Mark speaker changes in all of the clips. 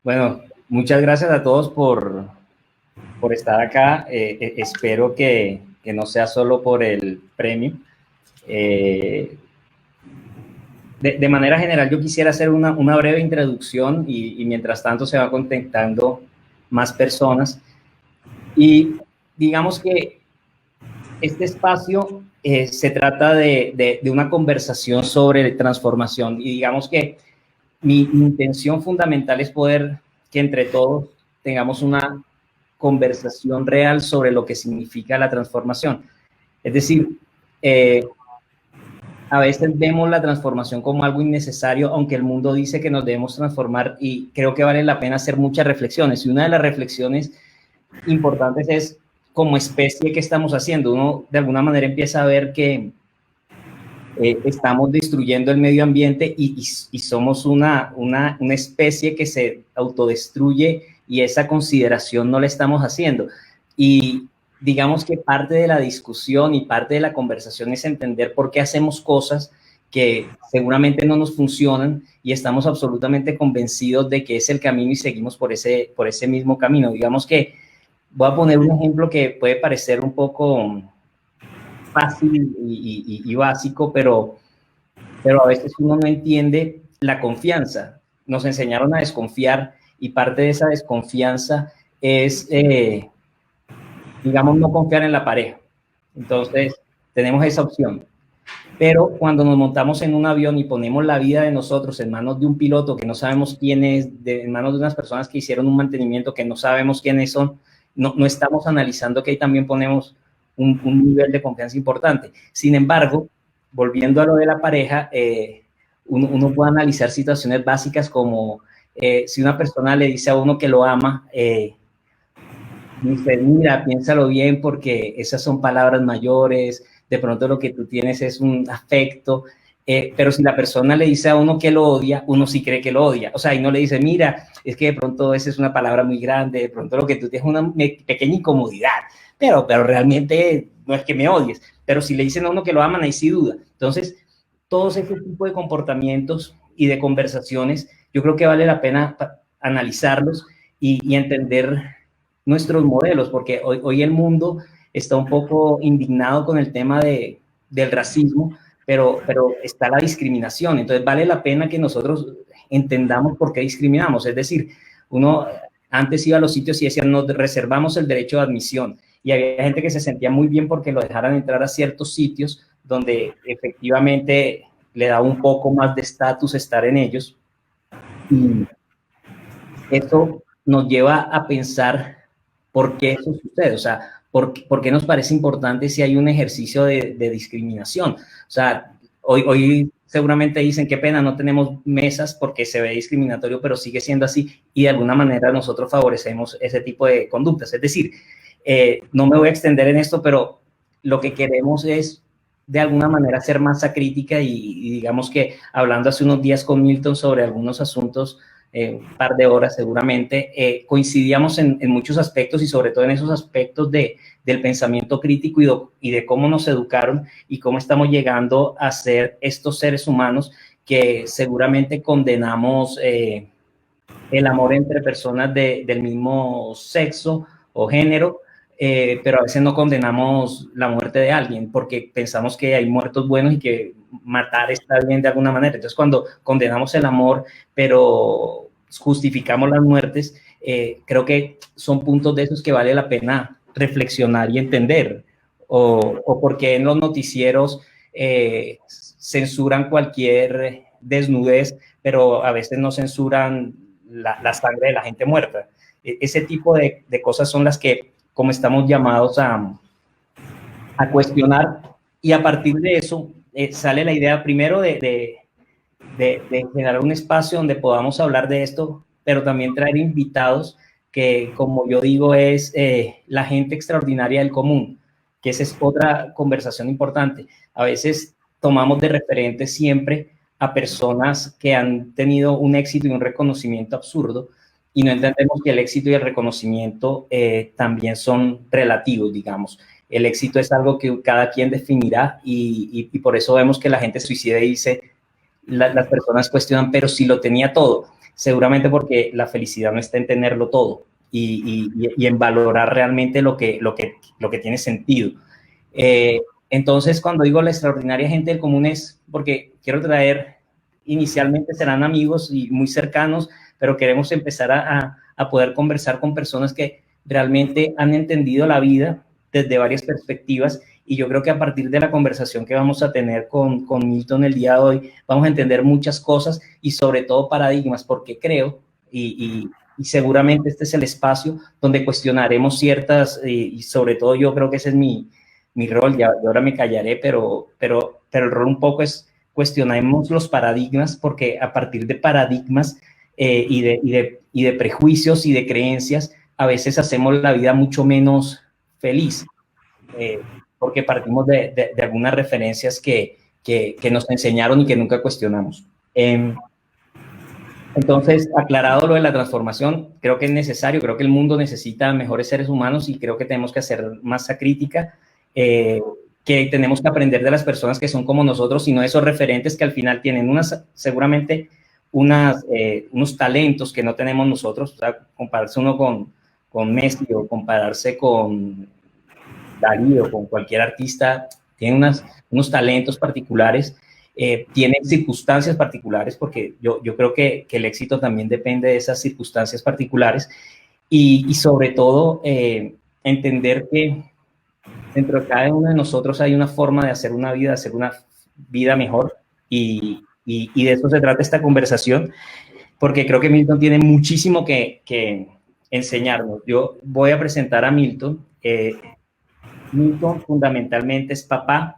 Speaker 1: Bueno, muchas gracias a todos por estar acá. Espero que no sea solo por el premio. Eh, de manera general, yo quisiera hacer una breve introducción y mientras tanto se va contactando más personas. Y digamos que este espacio se trata de una conversación sobre transformación y digamos que mi intención fundamental es poder que entre todos tengamos una conversación real sobre lo que significa la transformación. Es decir, eh, a veces vemos la transformación como algo innecesario, aunque el mundo dice que nos debemos transformar y creo que vale la pena hacer muchas reflexiones. Y una de las reflexiones importantes es como especie que estamos haciendo. Uno de alguna manera empieza a ver que estamos destruyendo el medio ambiente y somos una especie que se autodestruye y esa consideración no la estamos haciendo. Y digamos que parte de la discusión y parte de la conversación es entender por qué hacemos cosas que seguramente no nos funcionan y estamos absolutamente convencidos de que es el camino y seguimos por ese mismo camino. Digamos que voy a poner un ejemplo que puede parecer un poco fácil y básico, pero a veces uno no entiende la confianza. Nos enseñaron a desconfiar y parte de esa desconfianza es, digamos, no confiar en la pareja. Entonces, tenemos esa opción. Pero cuando nos montamos en un avión y ponemos la vida de nosotros en manos de un piloto que no sabemos quién es, en manos de unas personas que hicieron un mantenimiento que no sabemos quiénes son, no estamos analizando que ahí también ponemos un nivel de confianza importante. Sin embargo, volviendo a lo de la pareja, uno puede analizar situaciones básicas como si una persona le dice a uno que lo ama, dice, mira, piénsalo bien porque esas son palabras mayores, de pronto lo que tú tienes es un afecto, pero si la persona le dice a uno que lo odia, uno sí cree que lo odia. O sea, y no le dice, mira, es que de pronto esa es una palabra muy grande, de pronto lo que tú tienes es una pequeña incomodidad, pero realmente no es que me odies. Pero si le dicen a uno que lo aman, ahí sí duda. Entonces, todos ese tipo de comportamientos y de conversaciones, yo creo que vale la pena analizarlos y entender nuestros modelos, porque hoy el mundo está un poco indignado con el tema del racismo, pero está la discriminación. Entonces vale la pena que nosotros entendamos por qué discriminamos. Es decir, uno antes iba a los sitios y decían, nos reservamos el derecho de admisión. Y había gente que se sentía muy bien porque lo dejaran entrar a ciertos sitios donde efectivamente le daba un poco más de estatus estar en ellos. Y eso nos lleva a pensar por qué eso sucede, o sea, por qué nos parece importante si hay un ejercicio de discriminación. O sea, hoy seguramente dicen, qué pena, no tenemos mesas porque se ve discriminatorio, pero sigue siendo así y de alguna manera nosotros favorecemos ese tipo de conductas. Es decir, no me voy a extender en esto, pero lo que queremos es de alguna manera hacer masa crítica y digamos que hablando hace unos días con Milton sobre algunos asuntos, un par de horas seguramente, coincidíamos en muchos aspectos y sobre todo en esos aspectos del pensamiento crítico y de cómo nos educaron y cómo estamos llegando a ser estos seres humanos que seguramente condenamos el amor entre personas del mismo sexo o género, pero a veces no condenamos la muerte de alguien porque pensamos que hay muertos buenos y que matar está bien de alguna manera. Entonces, cuando condenamos el amor, pero justificamos las muertes, creo que son puntos de esos que vale la pena reflexionar y entender. O porque en los noticieros censuran cualquier desnudez, pero a veces no censuran la sangre de la gente muerta. Ese tipo de cosas son las que, como estamos llamados a cuestionar, y a partir de eso sale la idea primero de generar un espacio donde podamos hablar de esto, pero también traer invitados que, como yo digo, es la gente extraordinaria del común, que esa es otra conversación importante. A veces tomamos de referente siempre a personas que han tenido un éxito y un reconocimiento absurdo, y no entendemos que el éxito y el reconocimiento también son relativos, digamos. El éxito es algo que cada quien definirá y por eso vemos que la gente suicida y dice, las personas cuestionan, pero si lo tenía todo. seguramente porque la felicidad no está en tenerlo todo y en valorar realmente lo que tiene sentido. Entonces, cuando digo la extraordinaria gente del común es porque quiero traer, inicialmente serán amigos y muy cercanos, pero queremos empezar a poder conversar con personas que realmente han entendido la vida desde varias perspectivas, y yo creo que a partir de la conversación que vamos a tener con Milton el día de hoy, vamos a entender muchas cosas y sobre todo paradigmas, porque creo, y seguramente este es el espacio donde cuestionaremos ciertas, y sobre todo yo creo que ese es mi rol, ya ahora me callaré, pero el rol un poco es cuestionemos los paradigmas, porque a partir de paradigmas y de prejuicios y de creencias, a veces hacemos la vida mucho menos feliz, porque partimos de algunas referencias que nos enseñaron y que nunca cuestionamos. Entonces, aclarado lo de la transformación, creo que es necesario, creo que el mundo necesita mejores seres humanos y creo que tenemos que hacer masa crítica, que tenemos que aprender de las personas que son como nosotros y no esos referentes que al final tienen seguramente unos talentos que no tenemos nosotros. O sea, compararse uno con Messi o compararse con Dalí o con cualquier artista, tiene unos talentos particulares, tienen circunstancias particulares, porque yo creo que el éxito también depende de esas circunstancias particulares, y sobre todo entender que dentro de cada uno de nosotros hay una forma de hacer una vida mejor, y de eso se trata esta conversación, porque creo que Milton tiene muchísimo que enseñarnos. Yo voy a presentar a Milton. Milton fundamentalmente es papá,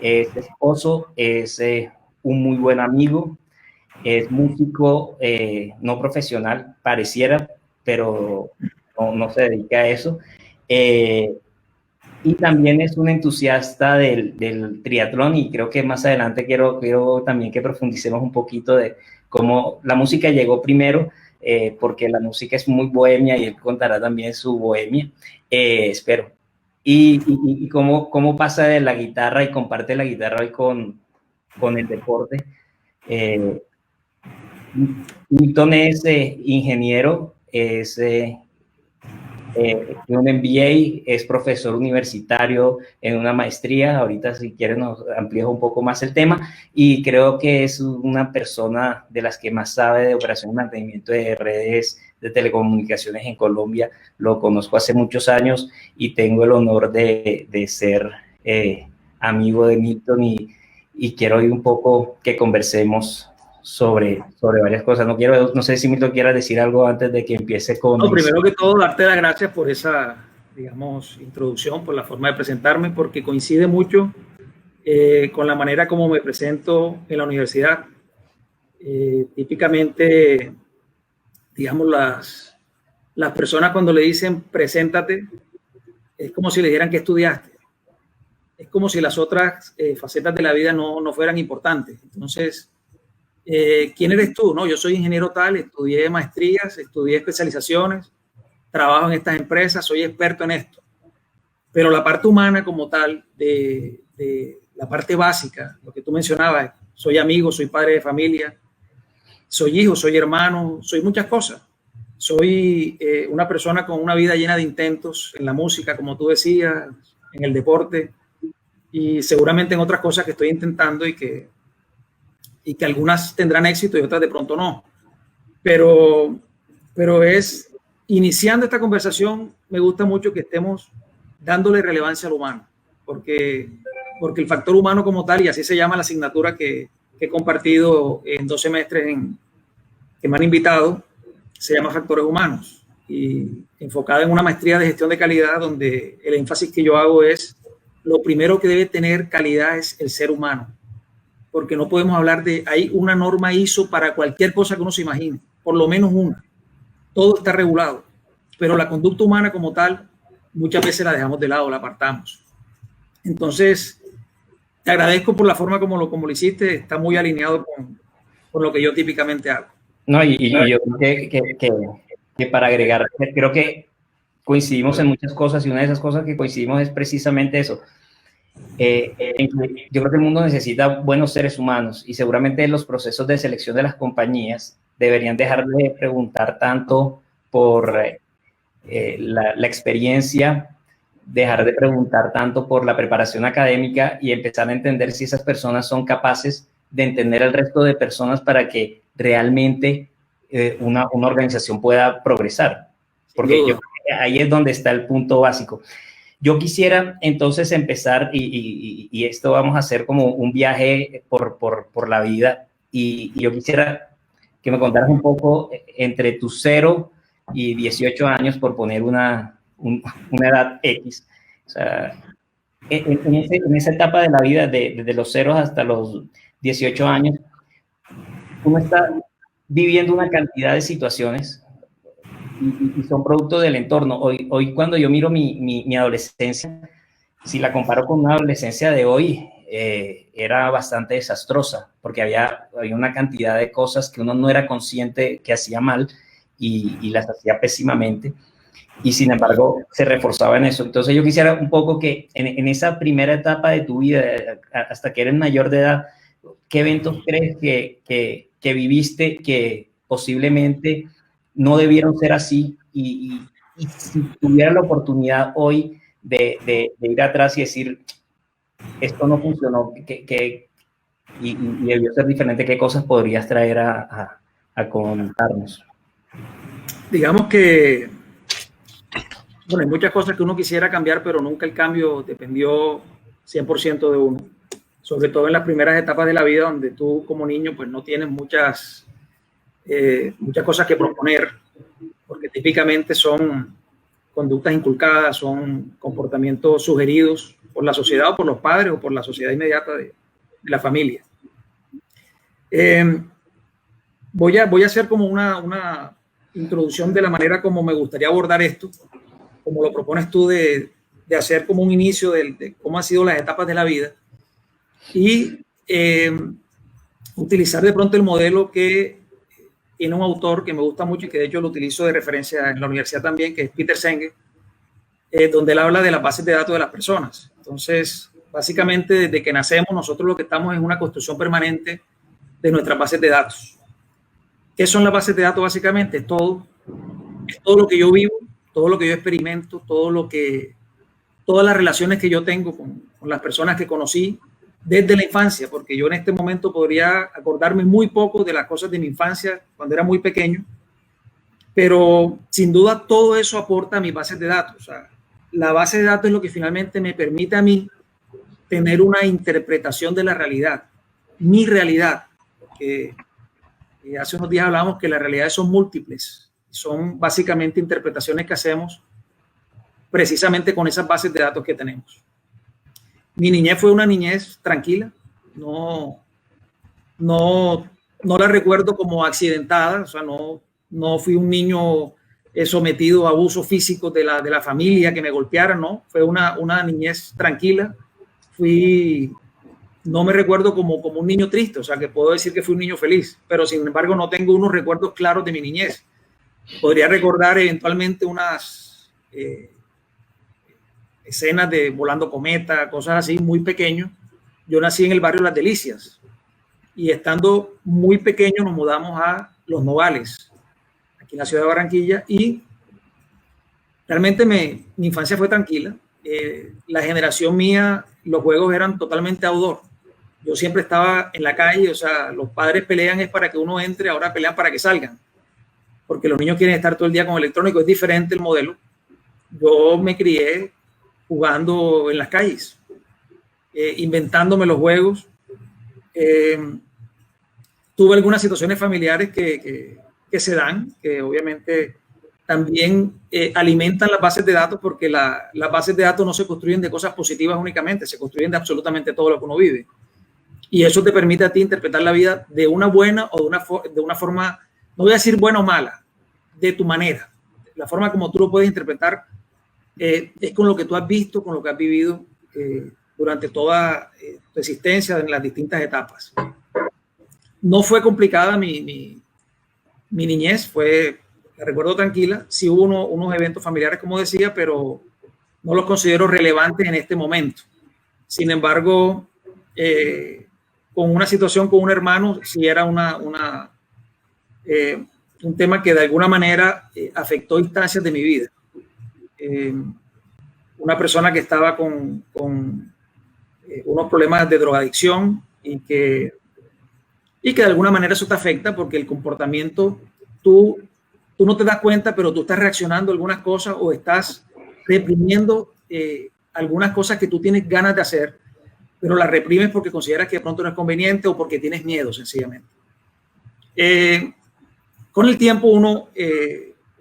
Speaker 1: es esposo, es un muy buen amigo, es músico no profesional, pareciera, pero no se dedica a eso. Y también es un entusiasta del triatlón, y creo que más adelante quiero también que profundicemos un poquito de cómo la música llegó primero, porque la música es muy bohemia y él contará también su bohemia, espero. Y cómo pasa de la guitarra y comparte la guitarra hoy con el deporte. Milton es ingeniero, es un MBA, es profesor universitario en una maestría. Ahorita, si quieren, nos amplía un poco más el tema, y creo que es una persona de las que más sabe de operación y mantenimiento de redes de telecomunicaciones en Colombia. Lo conozco hace muchos años y tengo el honor de ser amigo de Milton, y quiero hoy un poco que conversemos sobre varias cosas. No sé si Milton quiera decir algo antes de que empiece con...
Speaker 2: No, primero que todo, darte las gracias por esa, digamos, introducción, por la forma de presentarme, porque coincide mucho con la manera como me presento en la universidad. Típicamente, digamos, las personas cuando le dicen preséntate, es como si le dijeran que estudiaste. Es como si las otras facetas de la vida no fueran importantes. Entonces, ¿quién eres tú? No, yo soy ingeniero tal, estudié maestrías, estudié especializaciones, trabajo en estas empresas, soy experto en esto. Pero la parte humana como tal, de la parte básica, lo que tú mencionabas, soy amigo, soy padre de familia, soy hijo, soy hermano, soy muchas cosas. Soy una persona con una vida llena de intentos en la música, como tú decías, en el deporte, y seguramente en otras cosas que estoy intentando y que algunas tendrán éxito y otras de pronto no. Pero es, iniciando esta conversación, me gusta mucho que estemos dándole relevancia al humano, porque el factor humano como tal, y así se llama la asignatura que he compartido en 2 semestres que me han invitado, se llama Factores Humanos, y enfocada en una maestría de gestión de calidad, donde el énfasis que yo hago es lo primero que debe tener calidad es el ser humano, porque no podemos hablar hay una norma ISO para cualquier cosa que uno se imagine, por lo menos una. Todo está regulado, pero la conducta humana como tal, muchas veces la dejamos de lado, la apartamos. Entonces, te agradezco por la forma como lo hiciste, está muy alineado con lo que yo típicamente hago.
Speaker 1: No, y yo creo que para agregar, creo que coincidimos en muchas cosas, y una de esas cosas que coincidimos es precisamente eso. Yo creo que el mundo necesita buenos seres humanos, y seguramente los procesos de selección de las compañías deberían dejar de preguntar tanto por la experiencia, dejar de preguntar tanto por la preparación académica y empezar a entender si esas personas son capaces de entender al resto de personas para que realmente una organización pueda progresar. Porque yo creo que ahí es donde está el punto básico. Yo quisiera entonces empezar, y esto vamos a hacer como un viaje por la vida, y yo quisiera que me contaras un poco entre tus 0 y 18 años, por poner una edad X. O sea, en esa etapa de la vida, desde los 0 hasta los 18 años, uno está viviendo una cantidad de situaciones y son producto del entorno. Hoy cuando yo miro mi adolescencia, si la comparo con una adolescencia de hoy, era bastante desastrosa, porque había una cantidad de cosas que uno no era consciente que hacía mal y las hacía pésimamente, y sin embargo se reforzaba en eso. Entonces yo quisiera un poco que en esa primera etapa de tu vida, hasta que eres mayor de edad, ¿qué eventos crees que viviste que posiblemente no debieron ser así? Y si tuviera la oportunidad hoy de ir atrás y decir, esto no funcionó, y debió ser diferente, ¿qué cosas podrías traer a contarnos?
Speaker 2: Digamos que, bueno, hay muchas cosas que uno quisiera cambiar, pero nunca el cambio dependió 100% de uno. Sobre todo en las primeras etapas de la vida, donde tú como niño pues no tienes muchas cosas que proponer, porque típicamente son conductas inculcadas, son comportamientos sugeridos por la sociedad o por los padres o por la sociedad inmediata de la familia. Voy a hacer como una introducción de la manera como me gustaría abordar esto, como lo propones tú, de hacer como un inicio de cómo han sido las etapas de la vida y utilizar de pronto el modelo que tiene un autor que me gusta mucho y que de hecho lo utilizo de referencia en la universidad también, que es Peter Senge, donde él habla de las bases de datos de las personas. Entonces, básicamente, desde que nacemos, nosotros lo que estamos es una construcción permanente de nuestras bases de datos. ¿Qué son las bases de datos? Básicamente, es todo lo que yo vivo, todo lo que yo experimento, todas las relaciones que yo tengo con las personas que conocí desde la infancia, porque yo en este momento podría acordarme muy poco de las cosas de mi infancia cuando era muy pequeño, pero sin duda todo eso aporta a mis bases de datos. O sea, la base de datos es lo que finalmente me permite a mí tener una interpretación de la realidad, mi realidad, porque hace unos días hablábamos que las realidades son múltiples, son básicamente interpretaciones que hacemos precisamente con esas bases de datos que tenemos. Mi niñez fue una niñez tranquila, no la recuerdo como accidentada, o sea, no fui un niño sometido a abusos físicos de la familia que me golpearan, no, fue una niñez tranquila. No me recuerdo como un niño triste, o sea, que puedo decir que fui un niño feliz, pero sin embargo no tengo unos recuerdos claros de mi niñez. Podría recordar eventualmente unas escenas de volando cometa, cosas así, muy pequeño. Yo nací en el barrio Las Delicias y estando muy pequeño nos mudamos a Los Nogales, aquí en la ciudad de Barranquilla, y realmente mi infancia fue tranquila. La generación mía, los juegos eran totalmente outdoor. Yo siempre estaba en la calle, o sea, los padres pelean es para que uno entre, ahora pelean para que salgan, porque los niños quieren estar todo el día con electrónico, es diferente el modelo. Yo me crié jugando en las calles, inventándome los juegos. Tuve algunas situaciones familiares que se dan, que obviamente también alimentan las bases de datos, porque las bases de datos no se construyen de cosas positivas únicamente, se construyen de absolutamente todo lo que uno vive. Y eso te permite a ti interpretar la vida de una buena o de una forma, no voy a decir buena o mala, de tu manera. La forma como tú lo puedes interpretar es con lo que tú has visto, con lo que has vivido durante toda tu existencia en las distintas etapas. No fue complicada mi niñez, la recuerdo tranquila. Sí hubo unos eventos familiares, como decía, pero no los considero relevantes en este momento. Sin embargo, con una situación con un hermano, sí era una un tema que de alguna manera afectó instancias de mi vida. Una persona que estaba con unos problemas de drogadicción y que de alguna manera eso te afecta porque el comportamiento, tú no te das cuenta, pero tú estás reaccionando a algunas cosas o estás reprimiendo algunas cosas que tú tienes ganas de hacer, pero las reprimes porque consideras que de pronto no es conveniente o porque tienes miedo, sencillamente. Con el tiempo uno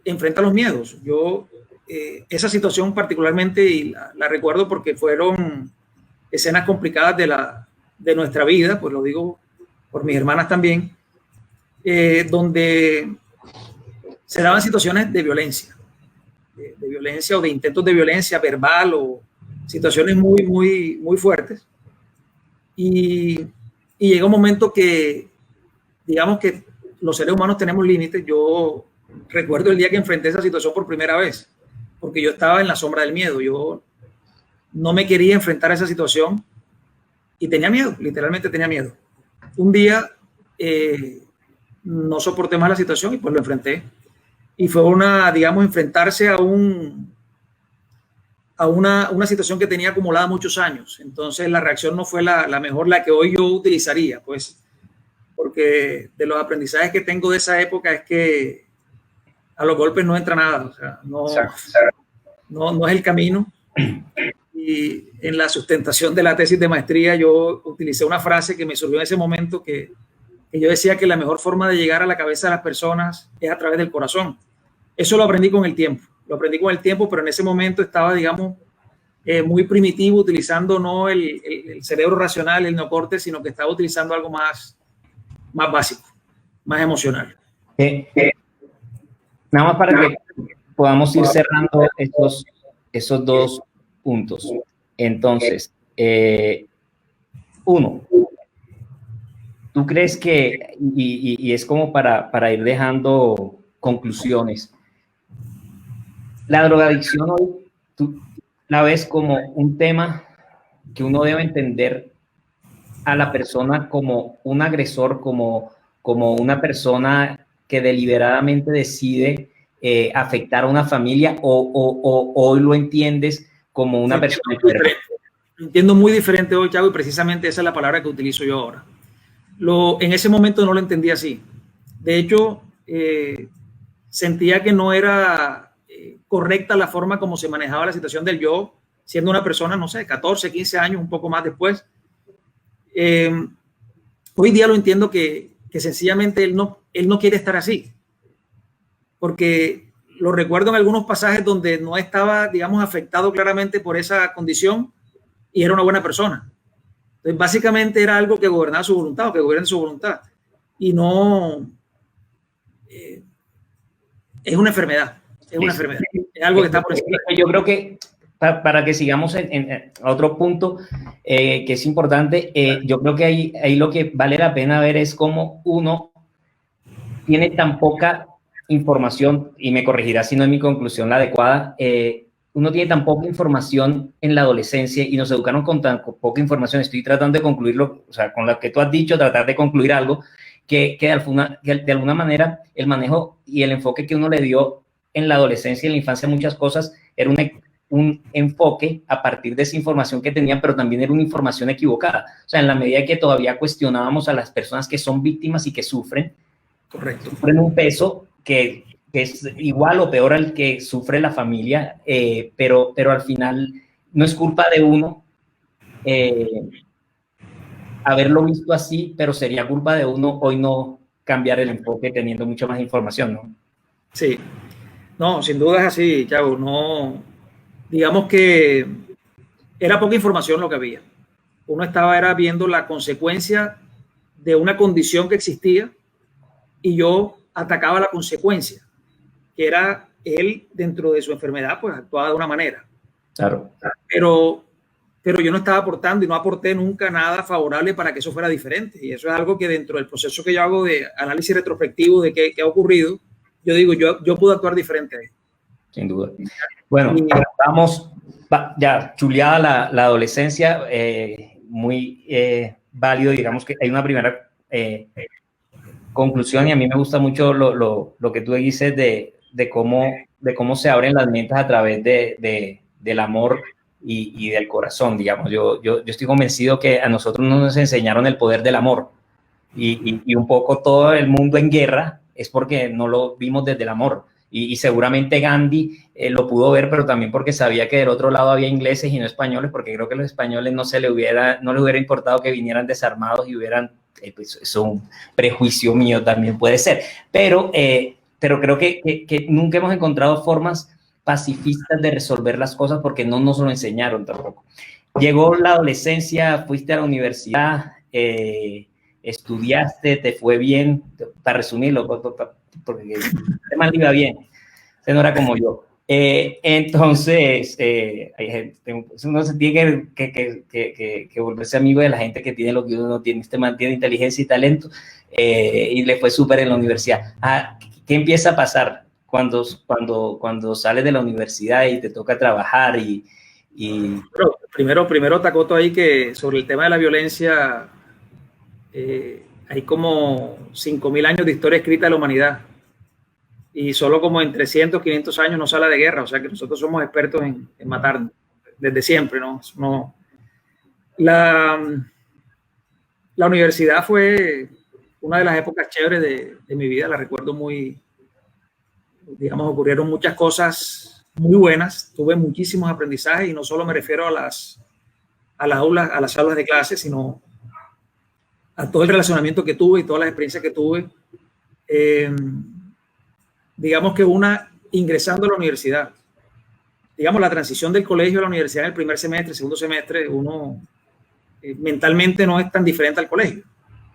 Speaker 2: enfrenta los miedos. Yo esa situación particularmente, y la recuerdo porque fueron escenas complicadas de nuestra vida, pues lo digo por mis hermanas también, donde se daban situaciones de violencia, de violencia o de intentos de violencia verbal o situaciones muy, muy, muy fuertes. Y llega un momento que, digamos que los seres humanos tenemos límites. Yo recuerdo el día que enfrenté esa situación por primera vez, porque yo estaba en la sombra del miedo. Yo no me quería enfrentar a esa situación y tenía miedo, literalmente tenía miedo. Un día no soporté más la situación y pues lo enfrenté. Y fue enfrentarse a una situación que tenía acumulada muchos años. Entonces la reacción no fue la mejor, la que hoy yo utilizaría, pues, porque de los aprendizajes que tengo de esa época es que a los golpes no entra nada, o sea, no es el camino. Y en la sustentación de la tesis de maestría yo utilicé una frase que me surgió en ese momento que yo decía que la mejor forma de llegar a la cabeza de las personas es a través del corazón. Eso lo aprendí con el tiempo, pero en ese momento estaba, digamos, muy primitivo, utilizando no el cerebro racional, el neocórtex, sino que estaba utilizando algo más básico, más emocional.
Speaker 1: Nada más para que podamos ir cerrando esos dos puntos. Entonces, uno, ¿tú crees que, y es como para ir dejando conclusiones, la drogadicción hoy, tú la ves como un tema que uno debe entender a la persona como un agresor, como una persona que deliberadamente decide afectar a una familia, o hoy lo entiendes como una persona diferente?
Speaker 2: Lo entiendo muy diferente hoy, Chavo, y precisamente esa es la palabra que utilizo yo ahora. En ese momento no lo entendía así. De hecho, sentía que no era correcta la forma como se manejaba la situación del yo, siendo una persona, no sé, 14, 15 años, un poco más después. Hoy día lo entiendo que sencillamente él no quiere estar así, porque lo recuerdo en algunos pasajes donde no estaba, digamos, afectado claramente por esa condición y era una buena persona. Entonces, básicamente era algo que gobernaba su voluntad o que gobierna su voluntad y no es una enfermedad. Es una enfermedad, es algo que está por encima.
Speaker 1: Yo creo que para que sigamos en otro punto que es importante, yo creo que ahí lo que vale la pena ver es cómo uno tiene tan poca información, y me corregirá si no es mi conclusión la adecuada, uno tiene tan poca información en la adolescencia y nos educaron con tan poca información. Estoy tratando de concluirlo, o sea, con lo que tú has dicho, tratar de concluir algo que de alguna manera el manejo y el enfoque que uno le dio en la adolescencia y en la infancia, muchas cosas, era un enfoque a partir de esa información que tenían, pero también era una información equivocada. O sea, en la medida que todavía cuestionábamos a las personas que son víctimas y que sufren,
Speaker 2: correcto,
Speaker 1: sufren un peso que es igual o peor al que sufre la familia, pero al final no es culpa de uno haberlo visto así, pero sería culpa de uno hoy no cambiar el enfoque teniendo mucha más información, ¿no?
Speaker 2: Sí, no, sin duda es así, Chavo. No, digamos que era poca información lo que había. Uno era viendo la consecuencia de una condición que existía y yo atacaba la consecuencia, que era él dentro de su enfermedad, pues actuaba de una manera.
Speaker 1: Claro.
Speaker 2: Pero yo no estaba aportando y no aporté nunca nada favorable para que eso fuera diferente. Y eso es algo que dentro del proceso que yo hago de análisis retrospectivo de qué ha ocurrido, yo digo, yo pude actuar diferente ahí.
Speaker 1: Sin duda. Bueno, vamos ya chuleada la adolescencia, muy válido, digamos que hay una primera conclusión, y a mí me gusta mucho lo que tú dices de cómo se abren las mentes a través del amor y del corazón, digamos. Yo estoy convencido que a nosotros no nos enseñaron el poder del amor, y un poco todo el mundo en guerra es porque no lo vimos desde el amor. Y seguramente Gandhi lo pudo ver, pero también porque sabía que del otro lado había ingleses y no españoles, porque creo que los españoles no les hubiera importado que vinieran desarmados y hubieran, pues eso es un prejuicio mío también puede ser, pero creo que nunca hemos encontrado formas pacifistas de resolver las cosas porque no nos lo enseñaron tampoco. Llegó la adolescencia, fuiste a la universidad, estudiaste, te fue bien, para resumirlo, porque el tema iba bien, usted no era como yo. Entonces, hay gente, uno se tiene que volverse amigo de la gente que tiene lo que uno no tiene. Este man tiene inteligencia y talento, y le fue súper en la universidad. ¿Qué empieza a pasar cuando sales de la universidad y te toca trabajar?
Speaker 2: Primero Tacoto ahí que sobre el tema de la violencia, hay como 5.000 años de historia escrita de la humanidad. Y solo como en 300, 500 años no se habla de guerra, o sea que nosotros somos expertos en matar desde siempre, ¿no? La universidad fue una de las épocas chéveres de mi vida, la recuerdo muy, digamos, ocurrieron muchas cosas muy buenas, tuve muchísimos aprendizajes y no solo me refiero a las aulas de clase, sino a todo el relacionamiento que tuve y todas las experiencias que tuve. Digamos que ingresando a la universidad, digamos la transición del colegio a la universidad en el primer semestre, segundo semestre, uno mentalmente no es tan diferente al colegio.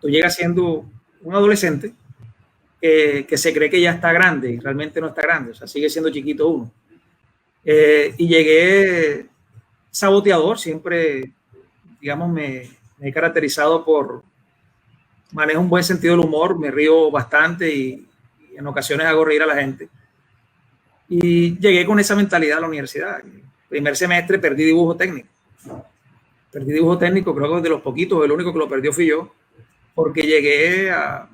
Speaker 2: Tú llegas siendo un adolescente que se cree que ya está grande y realmente no está grande, o sea, sigue siendo chiquito uno. Y llegué saboteador, siempre, digamos, me he caracterizado por manejo un buen sentido del humor, me río bastante y en ocasiones hago reír a la gente. Y llegué con esa mentalidad a la universidad. Primer semestre perdí dibujo técnico. Creo que de los poquitos, el único que lo perdió fui yo, porque llegué a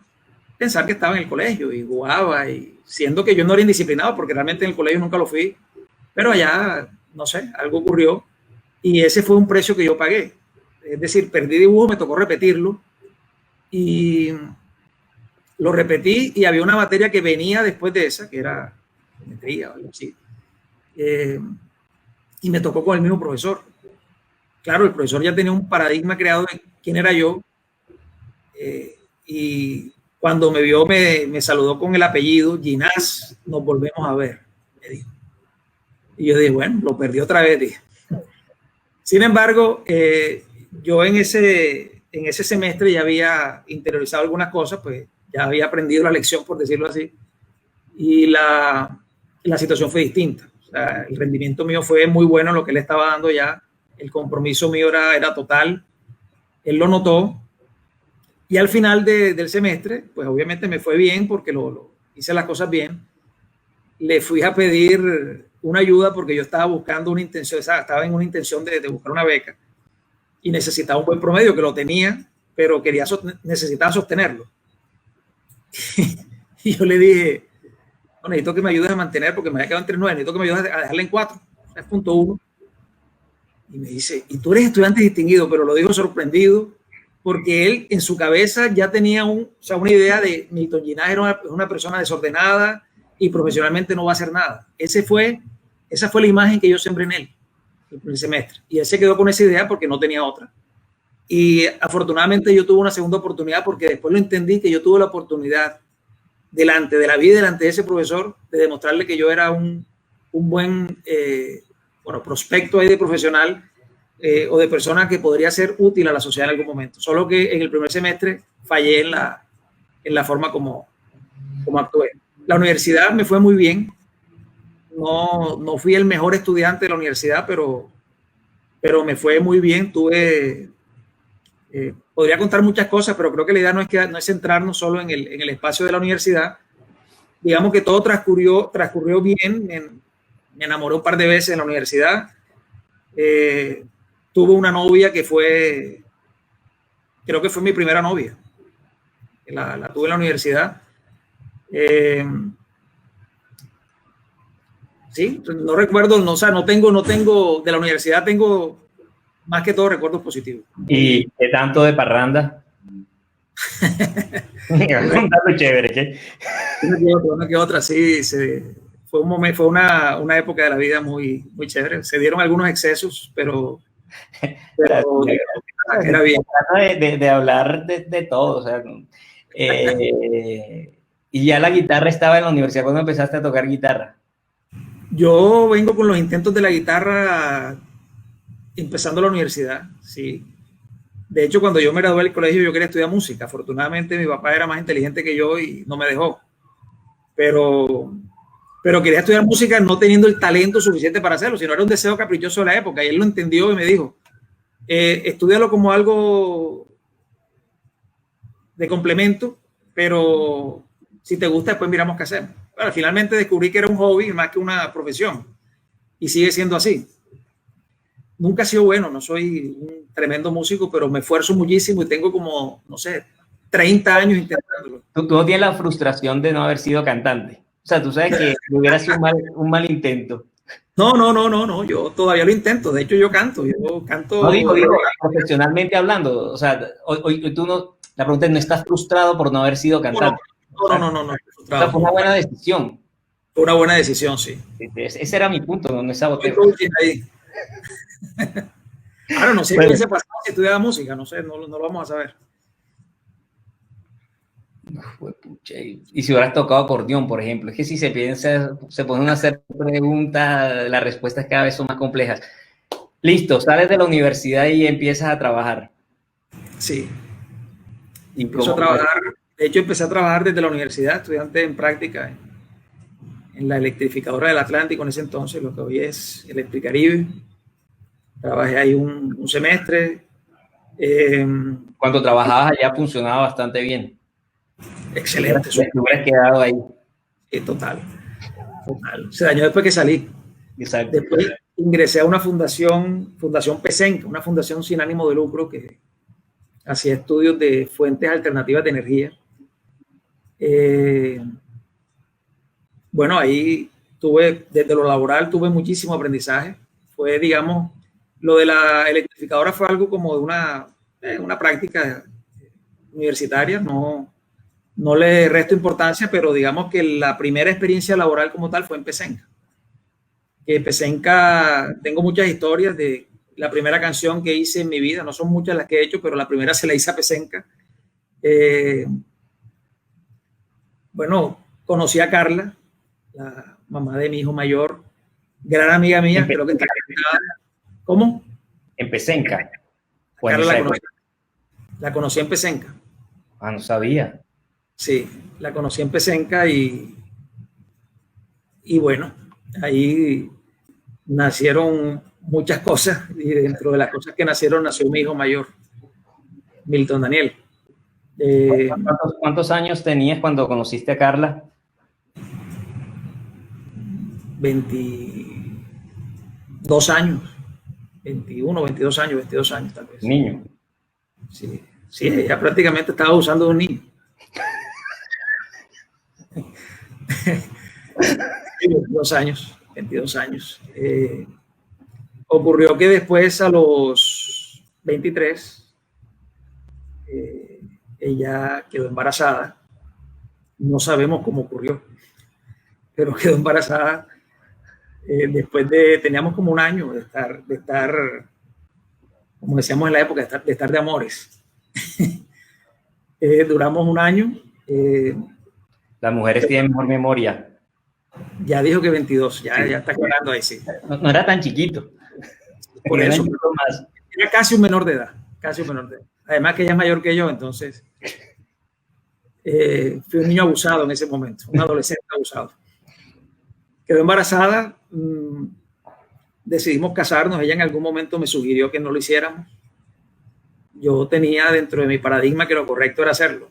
Speaker 2: pensar que estaba en el colegio y jugaba, y siendo que yo no era indisciplinado, porque realmente en el colegio nunca lo fui, pero allá, no sé, algo ocurrió y ese fue un precio que yo pagué. Es decir, perdí dibujo, me tocó repetirlo y lo repetí, y había una materia que venía después de esa, que era geometría o algo así, y me tocó con el mismo profesor. Claro, el profesor ya tenía un paradigma creado de quién era yo, y cuando me vio me saludó con el apellido, Ginás, nos volvemos a ver, me dijo. Y yo dije, bueno, lo perdí otra vez, dije. Sin embargo, yo en ese semestre ya había interiorizado algunas cosas, pues ya había aprendido la lección, por decirlo así, y la situación fue distinta. O sea, el rendimiento mío fue muy bueno en lo que él estaba dando ya, el compromiso mío era total, él lo notó, y al final del semestre, pues obviamente me fue bien porque hice las cosas bien. Le fui a pedir una ayuda porque yo estaba buscando estaba en una intención de buscar una beca y necesitaba un buen promedio, que lo tenía, pero necesitaba sostenerlo. Y yo le dije, no, necesito que me ayudes a mantener, porque me había quedado en 3.9, necesito que me ayudes a dejarle en 4, 3.1. Y me dice, y tú eres estudiante distinguido, pero lo dijo sorprendido, porque él en su cabeza ya tenía una idea de Milton Ginás era una persona desordenada y profesionalmente no va a hacer nada. Esa fue la imagen que yo sembré en él el primer semestre. Y él se quedó con esa idea porque no tenía otra. Y afortunadamente yo tuve una segunda oportunidad, porque después lo entendí, que yo tuve la oportunidad delante de la vida, delante de ese profesor, de demostrarle que yo era un buen prospecto ahí de profesional, o de persona que podría ser útil a la sociedad en algún momento. Solo que en el primer semestre fallé en la forma como actué. La universidad me fue muy bien. No fui el mejor estudiante de la universidad, pero me fue muy bien. Podría contar muchas cosas, pero creo que la idea no es centrarnos solo en el espacio de la universidad. Digamos que todo transcurrió bien. Me enamoré un par de veces en la universidad. Tuve una novia que creo que fue mi primera novia. la tuve en la universidad. Sí, no recuerdo, no, o sea, no tengo, de la universidad tengo más que todo recuerdos positivos.
Speaker 1: ¿Y qué tanto de parranda? Contalo chévere, ¿qué?
Speaker 2: Una que otra, sí, fue un momento, fue una época de la vida muy, muy chévere. Se dieron algunos excesos, pero era bien.
Speaker 1: De hablar de todo, o sea, y ya la guitarra estaba en la universidad. ¿Cuándo empezaste a tocar guitarra?
Speaker 2: Yo vengo con los intentos de la guitarra empezando la universidad, sí. De hecho, cuando yo me gradué del colegio, yo quería estudiar música. Afortunadamente, mi papá era más inteligente que yo y no me dejó. Pero quería estudiar música no teniendo el talento suficiente para hacerlo, sino era un deseo caprichoso de la época. Y él lo entendió y me dijo, estúdialo como algo de complemento, pero si te gusta, después miramos qué hacer. Bueno, finalmente descubrí que era un hobby más que una profesión. Y sigue siendo así. Nunca he sido bueno, no soy un tremendo músico, pero me esfuerzo muchísimo y tengo como, no sé, 30 años intentándolo.
Speaker 1: Tú no tienes la frustración de no haber sido cantante. O sea, tú sabes que hubiera sido un mal intento.
Speaker 2: No, yo todavía lo intento. De hecho, yo canto.
Speaker 1: No digo, profesionalmente hablando. O sea, hoy tú no, la pregunta es, ¿no estás frustrado por no haber sido cantante?
Speaker 2: No.
Speaker 1: Fue una buena decisión.
Speaker 2: Fue una buena decisión, sí.
Speaker 1: Ese era mi punto, no es saboteo.
Speaker 2: Ahora no sé qué hubiese pasado si estudiaba música, no sé, no lo vamos a saber.
Speaker 1: Y si hubieras tocado acordeón, por ejemplo, es que si se piensa, se ponen a hacer preguntas, las respuestas cada vez son más complejas. Listo, sales de la universidad y empiezas a trabajar.
Speaker 2: Sí. Empiezo a trabajar. De hecho, empecé a trabajar desde la universidad, estudiante en práctica en la electrificadora del Atlántico en ese entonces, lo que hoy es Electricaribe. Trabajé ahí un semestre.
Speaker 1: Cuando trabajabas allá funcionaba bastante bien.
Speaker 2: Excelente.
Speaker 1: Te hubieras quedado ahí.
Speaker 2: Sí, total. Se dañó después que salí.
Speaker 1: Exacto.
Speaker 2: Después ingresé a una Fundación PESENCA, una fundación sin ánimo de lucro que hacía estudios de fuentes alternativas de energía. Bueno, ahí desde lo laboral tuve muchísimo aprendizaje. Fue, digamos, lo de la electrificadora fue algo como de una práctica universitaria, no le resto importancia, pero digamos que la primera experiencia laboral como tal fue en PESENCA. Que PESENCA, tengo muchas historias de la primera canción que hice en mi vida, no son muchas las que he hecho, pero la primera se la hice a PESENCA. Bueno, conocí a Carla, la mamá de mi hijo mayor, gran amiga mía, creo que está conectada. ¿Cómo?
Speaker 1: En PESENCA.
Speaker 2: Carla la conocí en PESENCA.
Speaker 1: Ah, no sabía.
Speaker 2: Sí, la conocí en PESENCA y bueno, ahí nacieron muchas cosas y dentro de las cosas que nació mi hijo mayor, Milton Daniel.
Speaker 1: ¿Cuántos años tenías cuando conociste a Carla?
Speaker 2: 22 años, 21, 22 años tal vez.
Speaker 1: Niño.
Speaker 2: Sí, ella prácticamente estaba usando de un niño. 22 años. Ocurrió que después a los 23 ella quedó embarazada. No sabemos cómo ocurrió, pero quedó embarazada después teníamos como un año de estar, como decíamos en la época, de estar de amores. Duramos un año.
Speaker 1: Las mujeres tienen mejor memoria.
Speaker 2: Ya dijo que 22, ya está quedando ahí, sí.
Speaker 1: No era tan chiquito.
Speaker 2: Por eso, era casi un menor de edad, Además que ella es mayor que yo, entonces fui un niño abusado en ese momento, un adolescente abusado. Quedó embarazada, decidimos casarnos, ella en algún momento me sugirió que no lo hiciéramos. Yo tenía dentro de mi paradigma que lo correcto era hacerlo.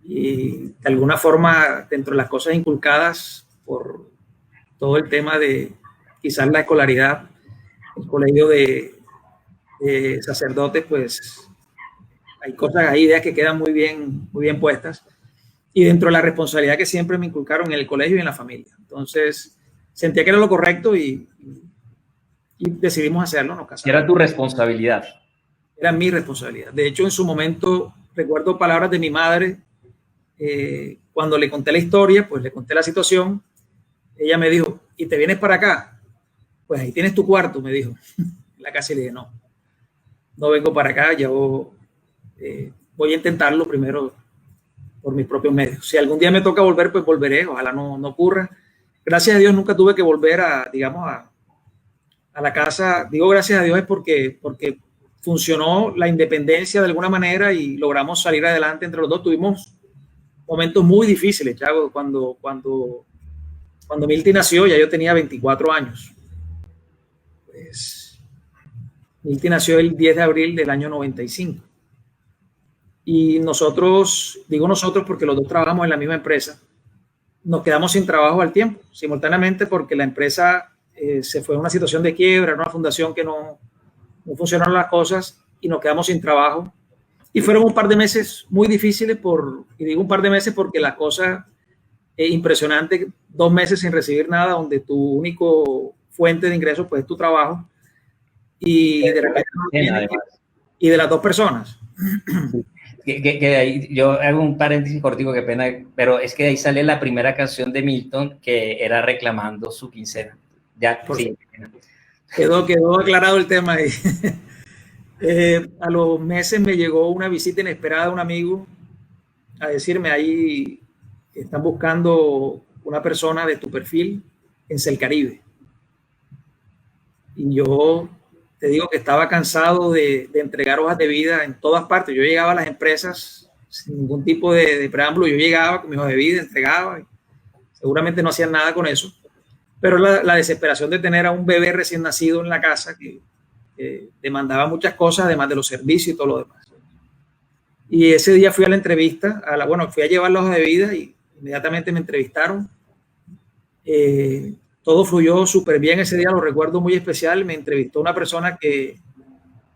Speaker 2: Y de alguna forma, dentro de las cosas inculcadas por todo el tema de quizás la escolaridad, el colegio de sacerdotes, pues hay cosas, hay ideas que quedan muy bien puestas. Y dentro de la responsabilidad que siempre me inculcaron en el colegio y en la familia. Entonces, sentía que era lo correcto y decidimos hacerlo, nos casamos.
Speaker 1: Era tu responsabilidad.
Speaker 2: Era mi responsabilidad. De hecho, en su momento, recuerdo palabras de mi madre, cuando le conté la historia, pues le conté la situación, ella me dijo, ¿y te vienes para acá? Pues ahí tienes tu cuarto, me dijo. En la casa, y le dije, no vengo para acá, yo voy a intentarlo primero por mis propios medios. Si algún día me toca volver, pues volveré, ojalá no ocurra. Gracias a Dios nunca tuve que volver a la casa. Digo gracias a Dios es porque funcionó la independencia de alguna manera y logramos salir adelante entre los dos. Tuvimos momentos muy difíciles, Chago. Cuando Milty nació, ya yo tenía 24 años. Pues Milty nació el 10 de abril del año 95. Y nosotros, digo nosotros porque los dos trabajamos en la misma empresa, nos quedamos sin trabajo al tiempo, simultáneamente, porque la empresa se fue a una situación de quiebra, una fundación que no funcionaron las cosas y nos quedamos sin trabajo. Y fueron un par de meses muy difíciles, y digo un par de meses porque la cosa es impresionante, 2 meses sin recibir nada, donde tu único fuente de ingresos pues es tu trabajo y de repente no tienes, y de las dos personas.
Speaker 1: Que de ahí, yo hago un paréntesis cortico, qué pena, pero es que de ahí sale la primera canción de Milton que era reclamando su quincena. Ya, sí.
Speaker 2: Quedó aclarado el tema ahí. A los meses me llegó una visita inesperada de un amigo a decirme, ahí están buscando una persona de tu perfil en Celcaribe. Y yo te digo que estaba cansado de entregar hojas de vida en todas partes. Yo llegaba a las empresas sin ningún tipo de preámbulo. Yo llegaba con mi hoja de vida, entregaba. Seguramente no hacían nada con eso. Pero la desesperación de tener a un bebé recién nacido en la casa que demandaba muchas cosas, además de los servicios y todo lo demás. Y ese día fui a la entrevista, fui a llevar la hoja de vida y inmediatamente me entrevistaron. Todo fluyó súper bien ese día, lo recuerdo muy especial. Me entrevistó una persona que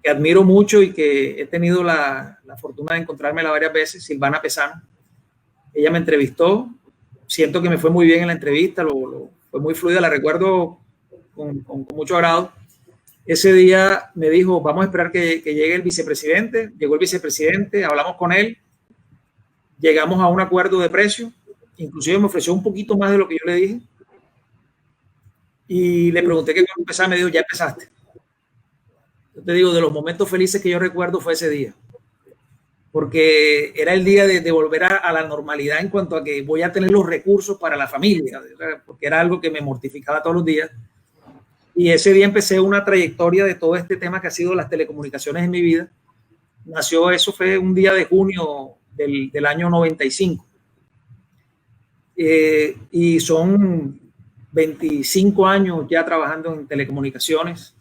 Speaker 2: admiro mucho y que he tenido la fortuna de encontrármela varias veces, Silvana Pesano. Ella me entrevistó, siento que me fue muy bien en la entrevista, fue muy fluida, la recuerdo con mucho agrado. Ese día me dijo, vamos a esperar que llegue el vicepresidente. Llegó el vicepresidente, hablamos con él, llegamos a un acuerdo de precio, inclusive me ofreció un poquito más de lo que yo le dije. Y le pregunté que cuando empezaba, me dijo, ya empezaste. Yo te digo, de los momentos felices que yo recuerdo fue ese día. Porque era el día de volver a la normalidad en cuanto a que voy a tener los recursos para la familia, porque era algo que me mortificaba todos los días. Y ese día empecé una trayectoria de todo este tema que ha sido las telecomunicaciones en mi vida. Eso fue un día de junio del año 95. Y son 25 años ya trabajando en telecomunicaciones.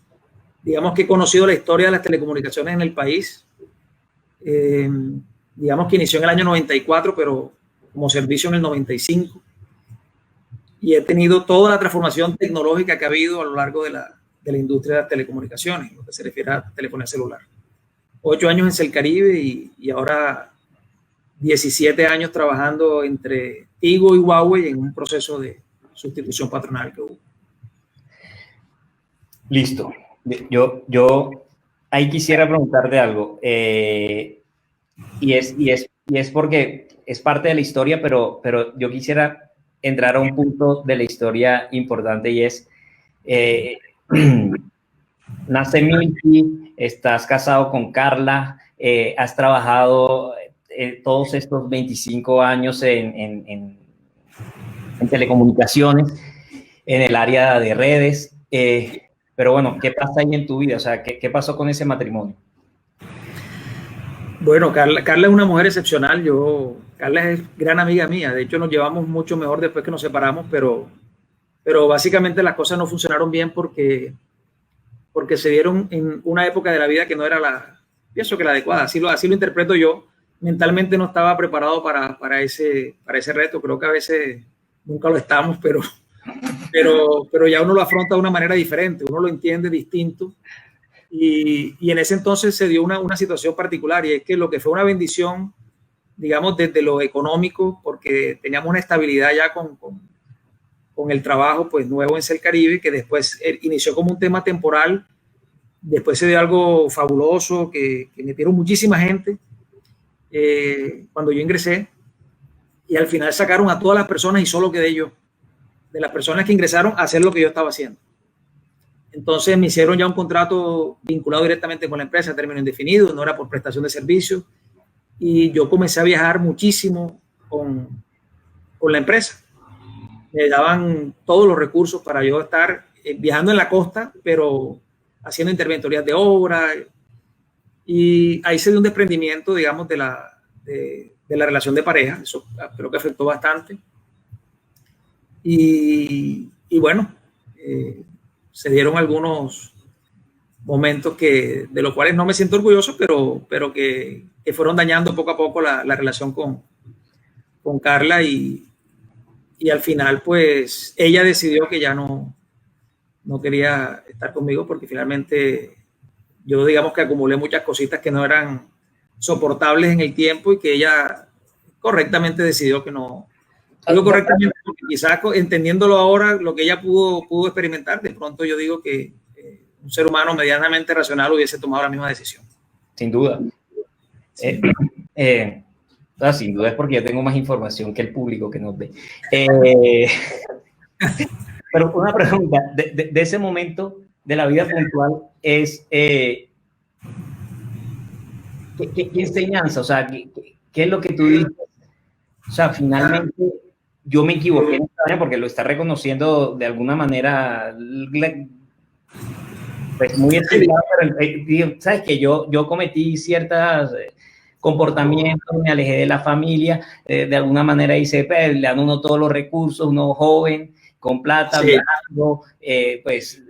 Speaker 2: Digamos que he conocido la historia de las telecomunicaciones en el país. Digamos que inició en el año 94, pero como servicio en el 95. Y he tenido toda la transformación tecnológica que ha habido a lo largo de la industria de las telecomunicaciones, lo que se refiere a telefonía celular. 8 años en Celcaribe y ahora 17 años trabajando entre Tigo y Huawei en un proceso de sustitución patronal que hubo.
Speaker 1: Listo. Yo ahí quisiera preguntarte algo. Y es porque es parte de la historia, pero yo quisiera entrar a un punto de la historia importante y es, nace Milty, estás casado con Carla, has trabajado todos estos 25 años en telecomunicaciones, en el área de redes, pero bueno, ¿qué pasa ahí en tu vida? O sea, ¿qué pasó con ese matrimonio?
Speaker 2: Bueno, Carla es una mujer excepcional. Carla es gran amiga mía. De hecho, nos llevamos mucho mejor después que nos separamos, pero básicamente las cosas no funcionaron bien porque se dieron en una época de la vida que no era pienso que la adecuada. Así lo interpreto yo. Mentalmente no estaba preparado para ese reto. Creo que a veces nunca lo estamos, pero ya uno lo afronta de una manera diferente. Uno lo entiende distinto. Y en ese entonces se dio una situación particular, y es que lo que fue una bendición, digamos, desde lo económico, porque teníamos una estabilidad ya con el trabajo pues nuevo en Cel Caribe, que después inició como un tema temporal, después se dio algo fabuloso, que metieron muchísima gente cuando yo ingresé, y al final sacaron a todas las personas y solo quedé yo, de las personas que ingresaron, a hacer lo que yo estaba haciendo. Entonces me hicieron ya un contrato vinculado directamente con la empresa, término indefinido, no era por prestación de servicios, y yo comencé a viajar muchísimo con la empresa. Me daban todos los recursos para yo estar viajando en la costa, pero haciendo interventorías de obra, y ahí se dio un desprendimiento, digamos, de la relación de pareja. Eso creo que afectó bastante, y bueno, se dieron algunos momentos de los cuales no me siento orgulloso, pero que fueron dañando poco a poco la relación con Carla, y al final pues ella decidió que ya no quería estar conmigo, porque finalmente yo, digamos, que acumulé muchas cositas que no eran soportables en el tiempo, y que ella correctamente decidió que no. Digo correctamente porque quizás entendiéndolo ahora, lo que ella pudo experimentar, de pronto yo digo que un ser humano medianamente racional hubiese tomado la misma decisión.
Speaker 1: Sin duda. Sí. Sin duda es porque yo tengo más información que el público que nos ve. Pero una pregunta, de ese momento de la vida puntual es, ¿qué enseñanza? O sea, ¿qué es lo que tú dices? O sea, finalmente yo me equivoqué en esta área, porque lo está reconociendo de alguna manera, pues muy estudiado, pero sabes que yo cometí ciertos comportamientos, me alejé de la familia, de alguna manera hice, pues, le dan uno todos los recursos, uno joven, con plata,
Speaker 2: sí,
Speaker 1: viajando, pues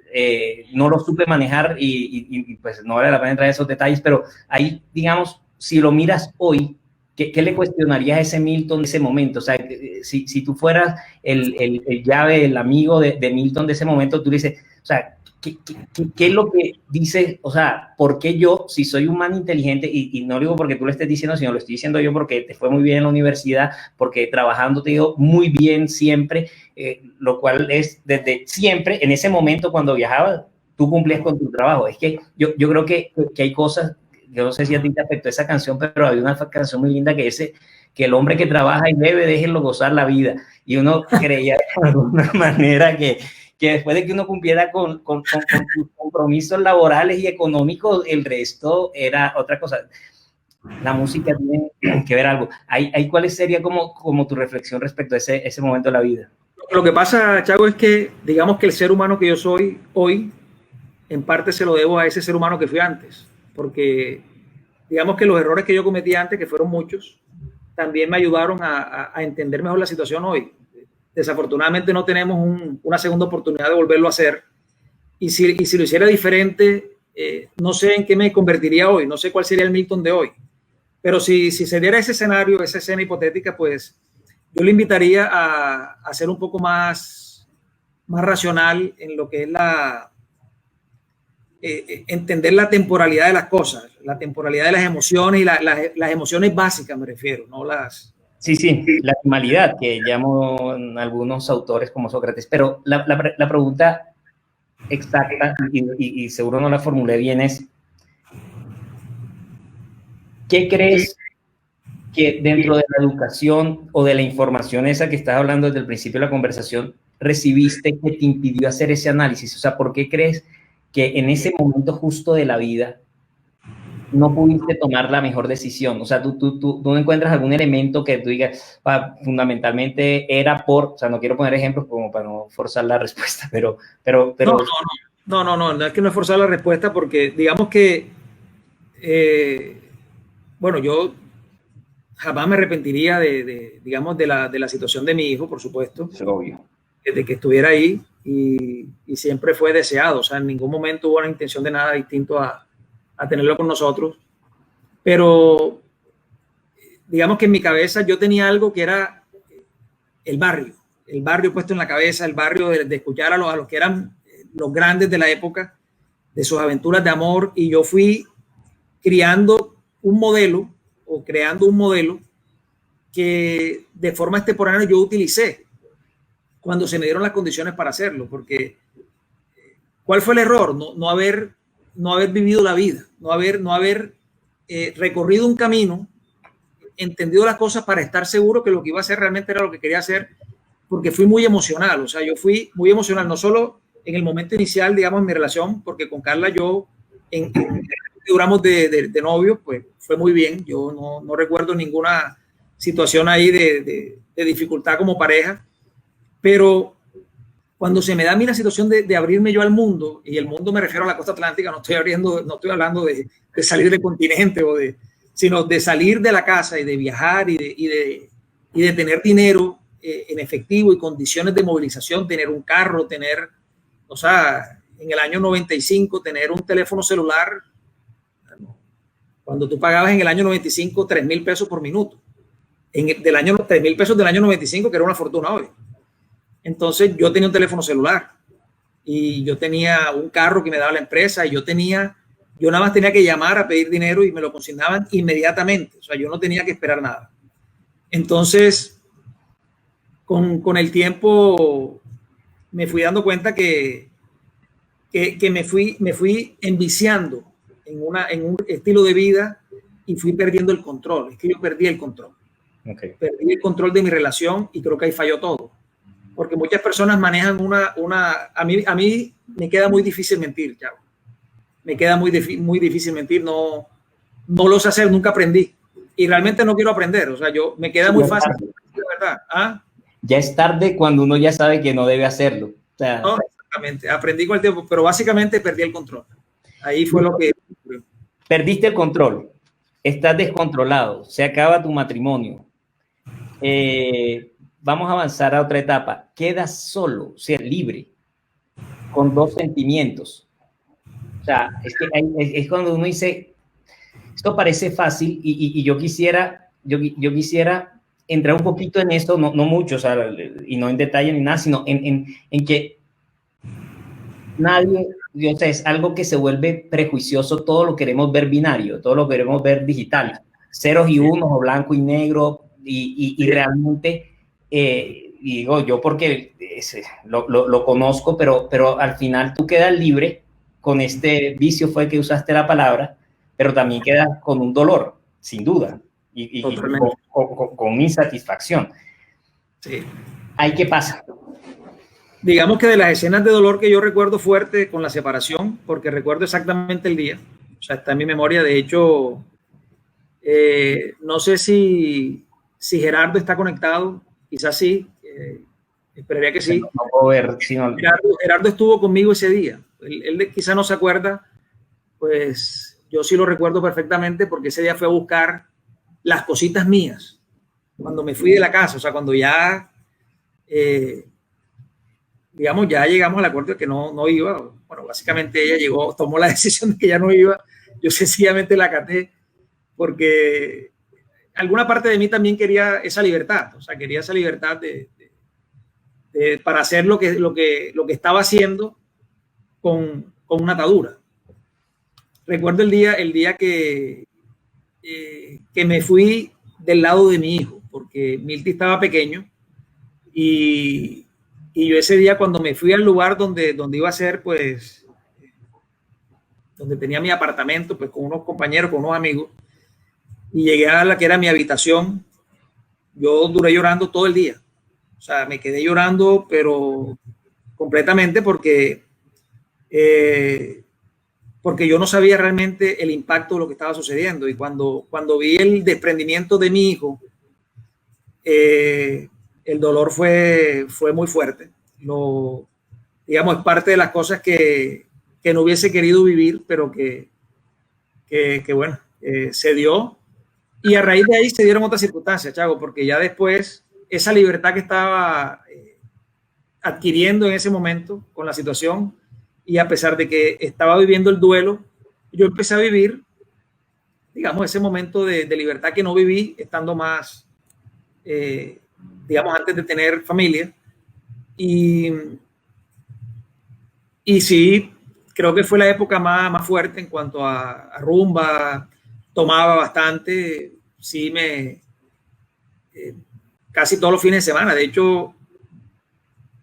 Speaker 1: no lo supe manejar, y pues no vale la pena entrar en esos detalles, pero ahí, digamos, si lo miras hoy, ¿qué le cuestionarías a ese Milton de ese momento? O sea, si tú fueras el llave, el amigo de Milton de ese momento, tú le dices, o sea, ¿qué es lo que dice? O sea, ¿por qué yo, si soy un man inteligente, y no lo digo porque tú lo estés diciendo, sino lo estoy diciendo yo porque te fue muy bien en la universidad, porque trabajando te digo muy bien siempre, lo cual es desde siempre, en ese momento cuando viajabas, tú cumplías con tu trabajo? Es que yo creo que hay cosas, yo no sé si a ti te afectó esa canción, pero hay una canción muy linda que dice que el hombre que trabaja y bebe, déjenlo gozar la vida. Y uno creía de alguna manera que después de que uno cumpliera con sus compromisos laborales y económicos, el resto era otra cosa. La música tiene que ver algo. ¿Cuál sería como tu reflexión respecto a ese momento de la vida?
Speaker 2: Lo que pasa, Chago, es que digamos que el ser humano que yo soy hoy, en parte se lo debo a ese ser humano que fui antes, porque digamos que los errores que yo cometí antes, que fueron muchos, también me ayudaron a entender mejor la situación hoy. Desafortunadamente no tenemos una segunda oportunidad de volverlo a hacer, y si lo hiciera diferente, no sé en qué me convertiría hoy, no sé cuál sería el Milton de hoy, pero si se diera ese escenario, esa escena hipotética, pues yo le invitaría a ser un poco más racional en lo que es entender la temporalidad de las cosas, la temporalidad de las emociones, y las emociones básicas me refiero, no las...
Speaker 1: Sí, la animalidad que llaman algunos autores como Sócrates, pero la pregunta exacta, y seguro no la formulé bien, es ¿qué crees que dentro de la educación o de la información esa que estás hablando desde el principio de la conversación recibiste que te impidió hacer ese análisis? O sea, ¿por qué crees que en ese momento justo de la vida no pudiste tomar la mejor decisión? O sea, tú no encuentras algún elemento que tú digas, fundamentalmente era o sea, no quiero poner ejemplos como para no forzar la respuesta, pero...
Speaker 2: No es que no es forzar la respuesta, porque digamos que, bueno, yo jamás me arrepentiría digamos, de la situación de mi hijo, por supuesto.
Speaker 1: Es obvio.
Speaker 2: De que estuviera ahí, y siempre fue deseado, o sea, en ningún momento hubo una intención de nada distinto a tenerlo con nosotros, pero digamos que en mi cabeza yo tenía algo que era el barrio puesto en la cabeza, el barrio de escuchar a los que eran los grandes de la época, de sus aventuras de amor, y yo fui criando un modelo o creando un modelo que de forma extemporánea yo utilicé cuando se me dieron las condiciones para hacerlo, porque ¿cuál fue el error? No haber vivido la vida, no haber recorrido un camino, entendido las cosas para estar seguro que lo que iba a hacer realmente era lo que quería hacer, porque fui muy emocional, o sea, yo fui muy emocional, no solo en el momento inicial, digamos, en mi relación, porque con Carla yo, duramos de novio, pues fue muy bien, yo no recuerdo ninguna situación ahí de dificultad como pareja, pero cuando se me da a mí la situación de abrirme yo al mundo, y el mundo me refiero a la costa atlántica, no estoy hablando de salir de continente, sino de salir de la casa y de viajar y de tener dinero en efectivo y condiciones de movilización, tener un carro, o sea, en el año 95, tener un teléfono celular, cuando tú pagabas en el año 95 3,000 pesos por minuto, del año 3,000 pesos del año 95, que era una fortuna hoy. Entonces yo tenía un teléfono celular y yo tenía un carro que me daba la empresa, y yo nada más tenía que llamar a pedir dinero y me lo consignaban inmediatamente. O sea, yo no tenía que esperar nada. Entonces, con el tiempo me fui dando cuenta que me fui enviciando en un estilo de vida y fui perdiendo el control. Es que yo perdí el control. Okay. Perdí el control de mi relación y creo que ahí falló todo. Porque muchas personas manejan a mí me queda muy difícil mentir, Thiago. Me queda muy difícil mentir, no lo sé hacer, nunca aprendí. Y realmente no quiero aprender, o sea, me queda muy fácil, de verdad. ¿Ah?
Speaker 1: Ya es tarde cuando uno ya sabe que no debe hacerlo. O sea,
Speaker 2: no, exactamente, aprendí con el tiempo, pero básicamente perdí el control. Ahí fue lo que...
Speaker 1: Perdiste el control, estás descontrolado, se acaba tu matrimonio. Vamos a avanzar a otra etapa. Quedas solo, ser libre, con dos sentimientos. O sea, es cuando uno dice, esto parece fácil y yo quisiera entrar un poquito en esto, no mucho, o sea, y no en detalle ni nada, sino en que nadie, o sea, es algo que se vuelve prejuicioso, todo lo queremos ver binario, todo lo queremos ver digital, ceros y unos o blanco y negro, y realmente... y digo yo porque lo conozco, pero al final tú quedas libre con este vicio, fue que usaste la palabra, pero también quedas con un dolor, sin duda, y con insatisfacción.
Speaker 2: Sí.
Speaker 1: ¿Ahí qué pasa?
Speaker 2: Digamos que de las escenas de dolor que yo recuerdo fuerte con la separación, porque recuerdo exactamente el día, o sea, está en mi memoria, de hecho, no sé si Gerardo está conectado, quizás sí, esperaría que sí.
Speaker 1: No puedo ver, sino...
Speaker 2: Gerardo estuvo conmigo ese día. Él quizá no se acuerda, pues yo sí lo recuerdo perfectamente, porque ese día fue a buscar las cositas mías cuando me fui de la casa, o sea, cuando ya, digamos, ya llegamos al acuerdo de que no iba. Bueno, básicamente ella tomó la decisión de que ya no iba. Yo sencillamente la acaté porque alguna parte de mí también quería esa libertad, o sea, quería esa libertad para hacer lo que estaba haciendo con una atadura. Recuerdo el día que me fui del lado de mi hijo, porque Milty estaba pequeño, y yo ese día, cuando me fui al lugar donde iba a ser, pues, donde tenía mi apartamento, pues con unos compañeros, con unos amigos, y llegué a la que era mi habitación, yo duré llorando todo el día. O sea, me quedé llorando, pero completamente, porque yo no sabía realmente el impacto de lo que estaba sucediendo. Y cuando vi el desprendimiento de mi hijo, el dolor fue muy fuerte. Digamos, es parte de las cosas que no hubiese querido vivir, pero que bueno, se dio. Y a raíz de ahí se dieron otras circunstancias, Chago, porque ya después esa libertad que estaba adquiriendo en ese momento con la situación, y a pesar de que estaba viviendo el duelo, yo empecé a vivir, digamos, ese momento de libertad que no viví estando más, digamos, antes de tener familia. Y sí, creo que fue la época más fuerte en cuanto a rumba, tomaba bastante, sí casi todos los fines de semana. De hecho,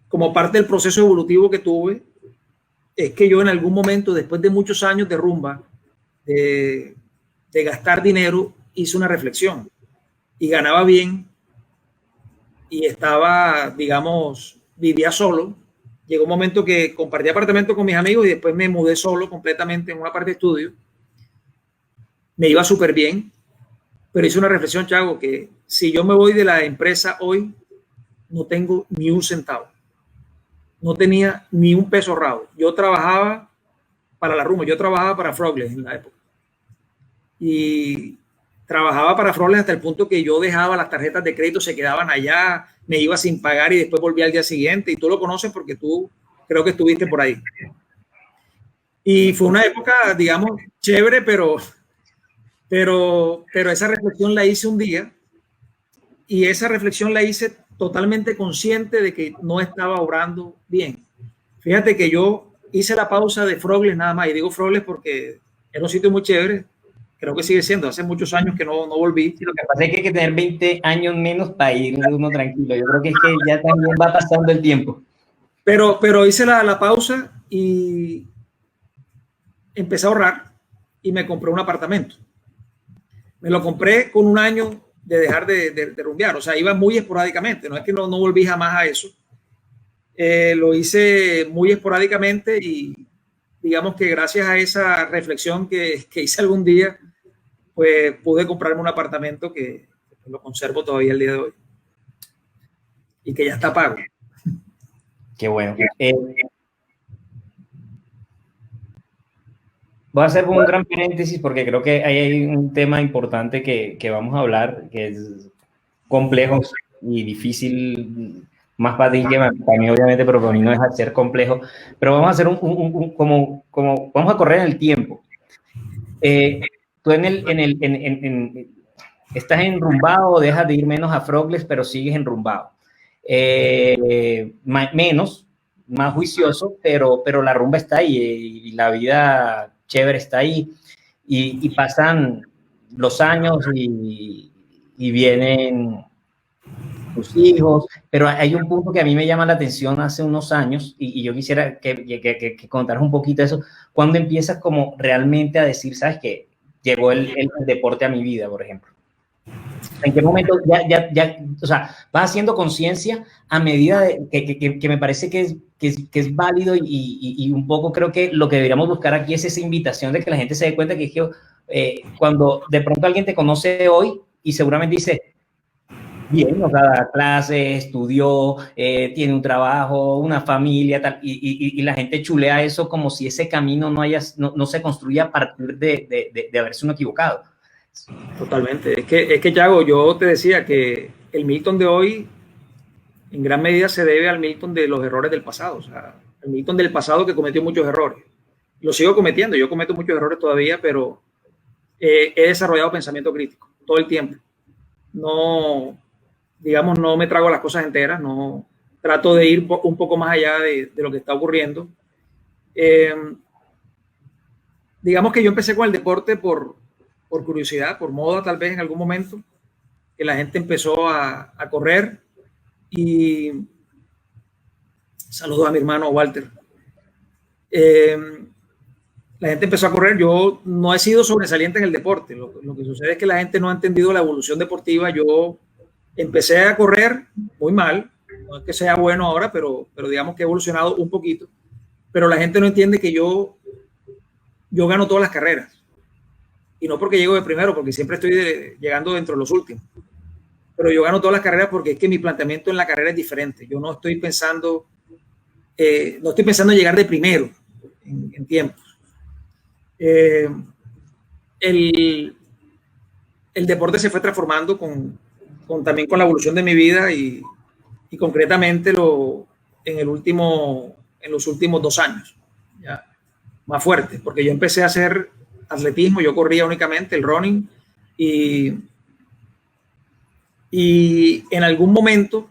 Speaker 2: como parte del proceso evolutivo que tuve, es que yo en algún momento, después de muchos años de rumba, de gastar dinero, hice una reflexión y ganaba bien y estaba, digamos, vivía solo. Llegó un momento que compartí apartamento con mis amigos y después me mudé solo completamente en una parte de estudio. Me iba súper bien, pero hice una reflexión, Chago, que si yo me voy de la empresa hoy, no tengo ni un centavo. No tenía ni un peso ahorrado. Yo trabajaba para la rumba, yo trabajaba para Frogles en la época. Y trabajaba para Frogles hasta el punto que yo dejaba las tarjetas de crédito, se quedaban allá, me iba sin pagar y después volvía al día siguiente. Y tú lo conoces porque tú creo que estuviste por ahí. Y fue una época, digamos, chévere, pero esa reflexión la hice un día y esa reflexión la hice totalmente consciente de que no estaba obrando bien. Fíjate que yo hice la pausa de Frogles nada más, y digo Frogles porque era un sitio muy chévere, creo que sigue siendo, hace muchos años que no volví.
Speaker 1: Sí, lo que pasa es que hay que tener 20 años menos para ir uno tranquilo. Yo creo que es que ya también va pasando el tiempo.
Speaker 2: Pero hice la pausa y empecé a ahorrar y me compré un apartamento. Me lo compré con un año de dejar de rumbear, o sea, iba muy esporádicamente, no es que no volví jamás a eso. Lo hice muy esporádicamente y digamos que gracias a esa reflexión que hice algún día, pues pude comprarme un apartamento que lo conservo todavía el día de hoy y que ya está pago.
Speaker 1: Qué bueno. Voy a hacer un gran paréntesis porque creo que hay un tema importante que vamos a hablar, que es complejo y difícil, más para ti que para mí obviamente, pero para mí no deja de ser complejo. Pero vamos a hacer como vamos a correr en el tiempo. Tú estás enrumbado, dejas de ir menos a Frogles, pero sigues enrumbado. Menos, más juicioso, pero la rumba está ahí y la vida chévere está ahí. Y pasan los años y vienen tus hijos, pero hay un punto que a mí me llama la atención hace unos años y yo quisiera que contaras un poquito de eso. ¿Cuándo empiezas como realmente a decir, sabes qué? Llegó el deporte a mi vida, por ejemplo? ¿En qué momento o sea, vas haciendo conciencia a medida de que me parece que es válido y un poco creo que lo que deberíamos buscar aquí es esa invitación de que la gente se dé cuenta que cuando de pronto alguien te conoce hoy y seguramente dice, bien, o sea, da clases, estudió, tiene un trabajo, una familia, tal, y la gente chulea eso como si ese camino no se construya a partir de haberse uno equivocado.
Speaker 2: Totalmente. Es que Yago, yo te decía que el Milton de hoy en gran medida se debe al Milton de los errores del pasado. O sea, el Milton del pasado que cometió muchos errores. Lo sigo cometiendo, yo cometo muchos errores todavía, pero he desarrollado pensamiento crítico todo el tiempo. No, digamos, no me trago las cosas enteras, no trato de ir un poco más allá de lo que está ocurriendo. Digamos que yo empecé con el deporte por curiosidad, por moda tal vez en algún momento, que la gente empezó a correr y saludos a mi hermano Walter. La gente empezó a correr, yo no he sido sobresaliente en el deporte, lo que sucede es que la gente no ha entendido la evolución deportiva. Yo empecé a correr muy mal, no es que sea bueno ahora, pero digamos que he evolucionado un poquito, pero la gente no entiende que yo gano todas las carreras. Y no porque llego de primero, porque siempre estoy llegando dentro de los últimos. Pero yo gano todas las carreras porque es que mi planteamiento en la carrera es diferente. Yo no estoy pensando, en llegar de primero en tiempos. El deporte se fue transformando también con la evolución de mi vida y concretamente en los últimos 2 años, ya, más fuerte, porque yo empecé a hacer atletismo, yo corría únicamente el running y en algún momento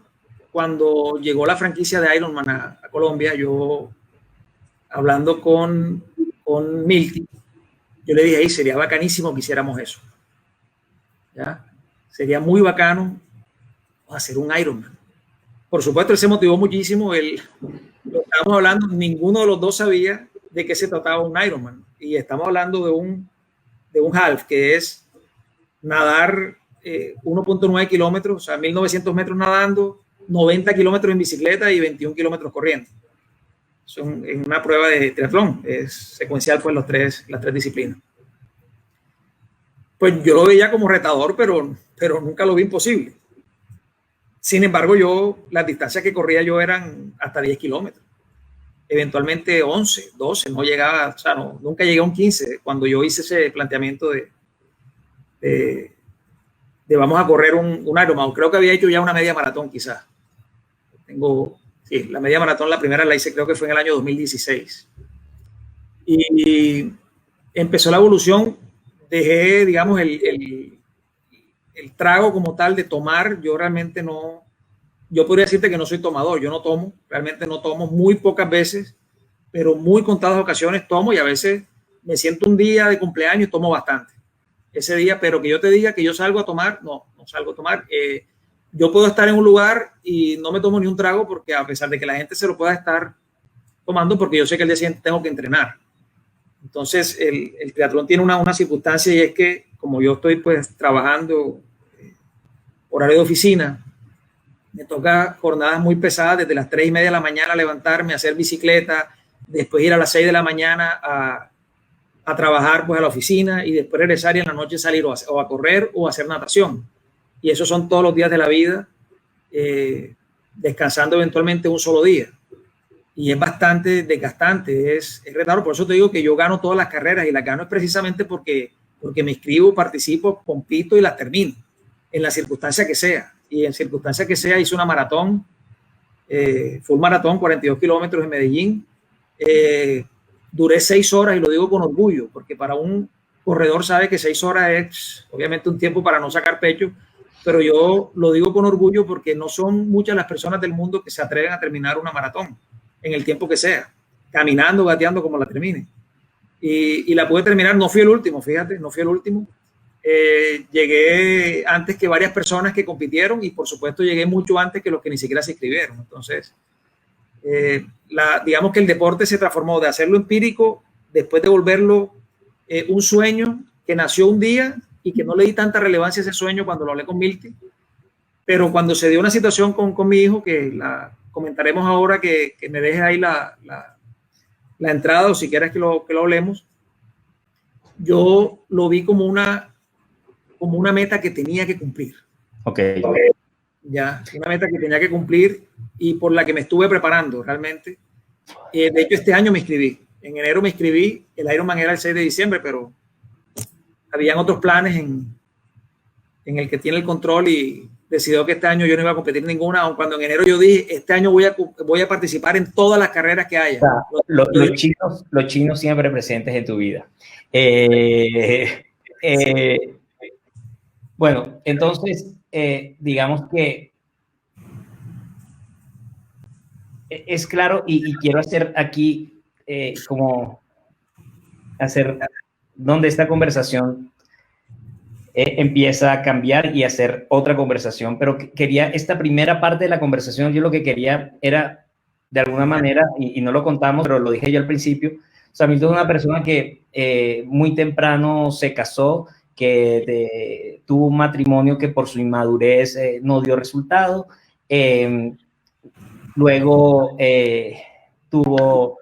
Speaker 2: cuando llegó la franquicia de Ironman a Colombia, yo hablando con con Milty, yo le dije, ahí sería bacanísimo que hiciéramos eso. ¿Ya? Sería muy bacano hacer un Ironman. Por supuesto, él se motivó muchísimo. Lo estábamos hablando, ninguno de los dos sabía de qué se trataba un Ironman. Y estamos hablando de un half, que es nadar 1.9 kilómetros, o sea, 1.900 metros nadando, 90 kilómetros en bicicleta y 21 kilómetros corriendo. Son en una prueba de triatlón, es secuencial pues las tres disciplinas. Pues yo lo veía como retador, pero nunca lo vi imposible. Sin embargo, las distancias que corría yo eran hasta 10 kilómetros. Eventualmente 11, 12, no llegaba, o sea, nunca llegué a un 15 cuando yo hice ese planteamiento de vamos a correr un Ironman. Creo que había hecho ya una media maratón quizás. Sí, la media maratón, la primera la hice creo que fue en el año 2016. Y empezó la evolución, dejé, digamos, el trago como tal de tomar. Yo realmente no, yo podría decirte que no soy tomador, yo no tomo, realmente no tomo, muy pocas veces, pero muy contadas ocasiones tomo, y a veces me siento un día de cumpleaños y tomo bastante ese día, pero que yo te diga que yo salgo a tomar, no salgo a tomar. Yo puedo estar en un lugar y no me tomo ni un trago, porque a pesar de que la gente se lo pueda estar tomando, porque yo sé que el día siguiente tengo que entrenar. Entonces el triatlón tiene una circunstancia, y es que como yo estoy pues trabajando horario de oficina, me toca jornadas muy pesadas, desde las 3:30 de la mañana levantarme, hacer bicicleta, después ir a las 6 de la mañana a trabajar pues a la oficina, y después regresar y en la noche salir o a correr o a hacer natación. Y esos son todos los días de la vida, descansando eventualmente un solo día. Y es bastante desgastante, es retador. Por eso te digo que yo gano todas las carreras, y las gano es precisamente porque me inscribo, participo, compito y las termino, en la circunstancia que sea. Y en circunstancia que sea, hice una maratón, full maratón, 42 kilómetros en Medellín. Duré 6 horas, y lo digo con orgullo, porque para un corredor sabe que 6 horas es obviamente un tiempo para no sacar pecho, pero yo lo digo con orgullo porque no son muchas las personas del mundo que se atreven a terminar una maratón en el tiempo que sea, caminando, gateando, como la termine. Y la pude terminar. No fui el último, fíjate, no fui el último. Llegué antes que varias personas que compitieron, y por supuesto llegué mucho antes que los que ni siquiera se inscribieron. Entonces, digamos que el deporte se transformó de hacerlo empírico, después de volverlo un sueño que nació un día y que no le di tanta relevancia a ese sueño cuando lo hablé con Milty, pero cuando se dio una situación con mi hijo, que la comentaremos ahora, que me dejes ahí la entrada, o si quieres que lo hablemos, yo lo vi como una meta que tenía que cumplir.
Speaker 1: Okay.
Speaker 2: Ya, una meta que tenía que cumplir, y por la que me estuve preparando realmente. De hecho, este año me inscribí. En enero me inscribí. El Ironman era el 6 de diciembre, pero habían otros planes en el que tiene el control, y decidió que este año yo no iba a competir ninguna, aun cuando en enero yo dije, este año voy a participar en todas las carreras que haya.
Speaker 1: Los chinos siempre presentes en tu vida. Bueno, entonces, digamos que es claro, y quiero hacer aquí como hacer donde esta conversación empieza a cambiar y hacer otra conversación, pero quería esta primera parte de la conversación, yo lo que quería era, de alguna manera, y no lo contamos, pero lo dije yo al principio, o sea, Milton es una persona que muy temprano se casó, que tuvo un matrimonio que por su inmadurez no dio resultado, luego tuvo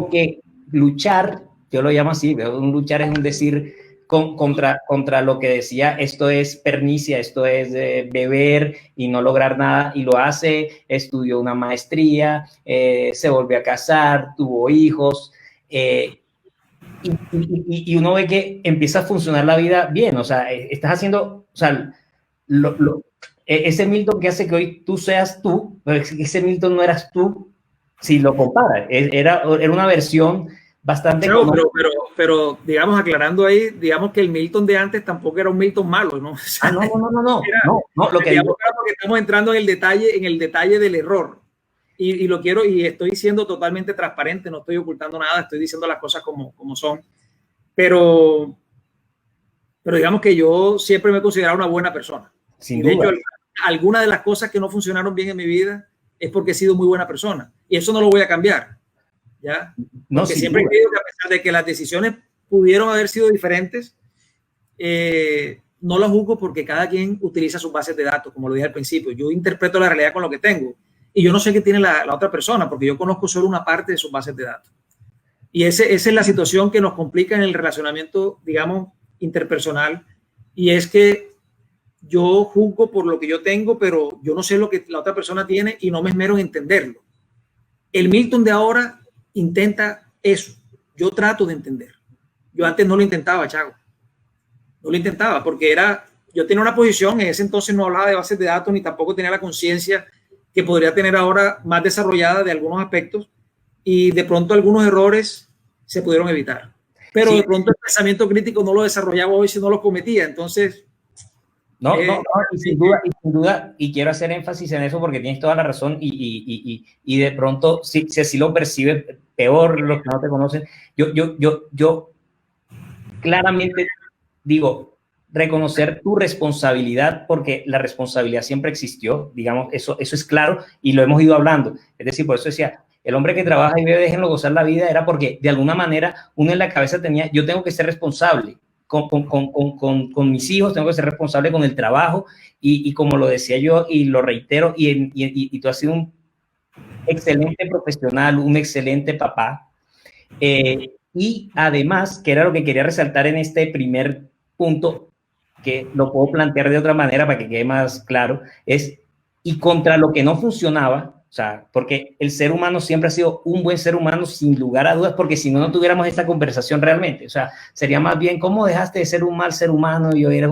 Speaker 1: que luchar. Yo lo llamo así, un luchar es un decir contra lo que decía, esto es pernicia, esto es beber y no lograr nada, y lo hace, estudió una maestría, se volvió a casar, tuvo hijos, y uno ve que empieza a funcionar la vida bien, o sea, estás haciendo, o sea, ese Milton que hace que hoy tú seas tú, ese Milton no eras tú, si lo comparas, era una versión bastante...
Speaker 2: No, pero digamos, aclarando ahí, digamos que el Milton de antes tampoco era un Milton malo, ¿no? O sea,
Speaker 1: no, lo que
Speaker 2: digamos, porque estamos entrando en el detalle del error. y lo quiero, y estoy siendo totalmente transparente, no estoy ocultando nada, estoy diciendo las cosas como son. Pero digamos que yo siempre me he considerado una buena persona.
Speaker 1: Sin
Speaker 2: y de
Speaker 1: duda.
Speaker 2: hecho, algunas de las cosas que no funcionaron bien en mi vida es porque he sido muy buena persona. Y eso no lo voy a cambiar. ¿Ya?
Speaker 1: No,
Speaker 2: porque
Speaker 1: sin
Speaker 2: siempre
Speaker 1: duda.
Speaker 2: he creído que a pesar de que las decisiones pudieron haber sido diferentes, no las juzgo porque cada quien utiliza sus bases de datos, como lo dije al principio. Yo interpreto la realidad con lo que tengo. Y yo no sé qué tiene la otra persona, porque yo conozco solo una parte de sus bases de datos. Y esa es la situación que nos complica en el relacionamiento, digamos, interpersonal. Y es que yo juzgo por lo que yo tengo, pero yo no sé lo que la otra persona tiene y no me esmero en entenderlo. El Milton de ahora intenta eso. Yo trato de entender. Yo antes no lo intentaba, Chago. No lo intentaba porque yo tenía una posición, en ese entonces no hablaba de bases de datos ni tampoco tenía la conciencia que podría tener ahora más desarrollada de algunos aspectos, y de pronto algunos errores se pudieron evitar. Pero sí, de pronto el pensamiento crítico no lo desarrollaba hoy si no lo cometía. Entonces,
Speaker 1: no, y sin duda, y quiero hacer énfasis en eso porque tienes toda la razón, y de pronto, si así lo percibe peor los que no te conocen, yo claramente digo, reconocer tu responsabilidad, porque la responsabilidad siempre existió, digamos, eso es claro, y lo hemos ido hablando. Es decir, por eso decía, el hombre que trabaja y vive, déjenlo gozar la vida, era porque de alguna manera uno en la cabeza tenía, yo tengo que ser responsable con mis hijos, tengo que ser responsable con el trabajo, y como lo decía yo, y lo reitero, y tú has sido un excelente profesional, un excelente papá, y además, que era lo que quería resaltar en este primer punto, que lo puedo plantear de otra manera para que quede más claro, es, y contra lo que no funcionaba, o sea, porque el ser humano siempre ha sido un buen ser humano sin lugar a dudas, porque si no, no tuviéramos esta conversación realmente, o sea, sería más bien, ¿cómo dejaste de ser un mal ser humano y hoy eres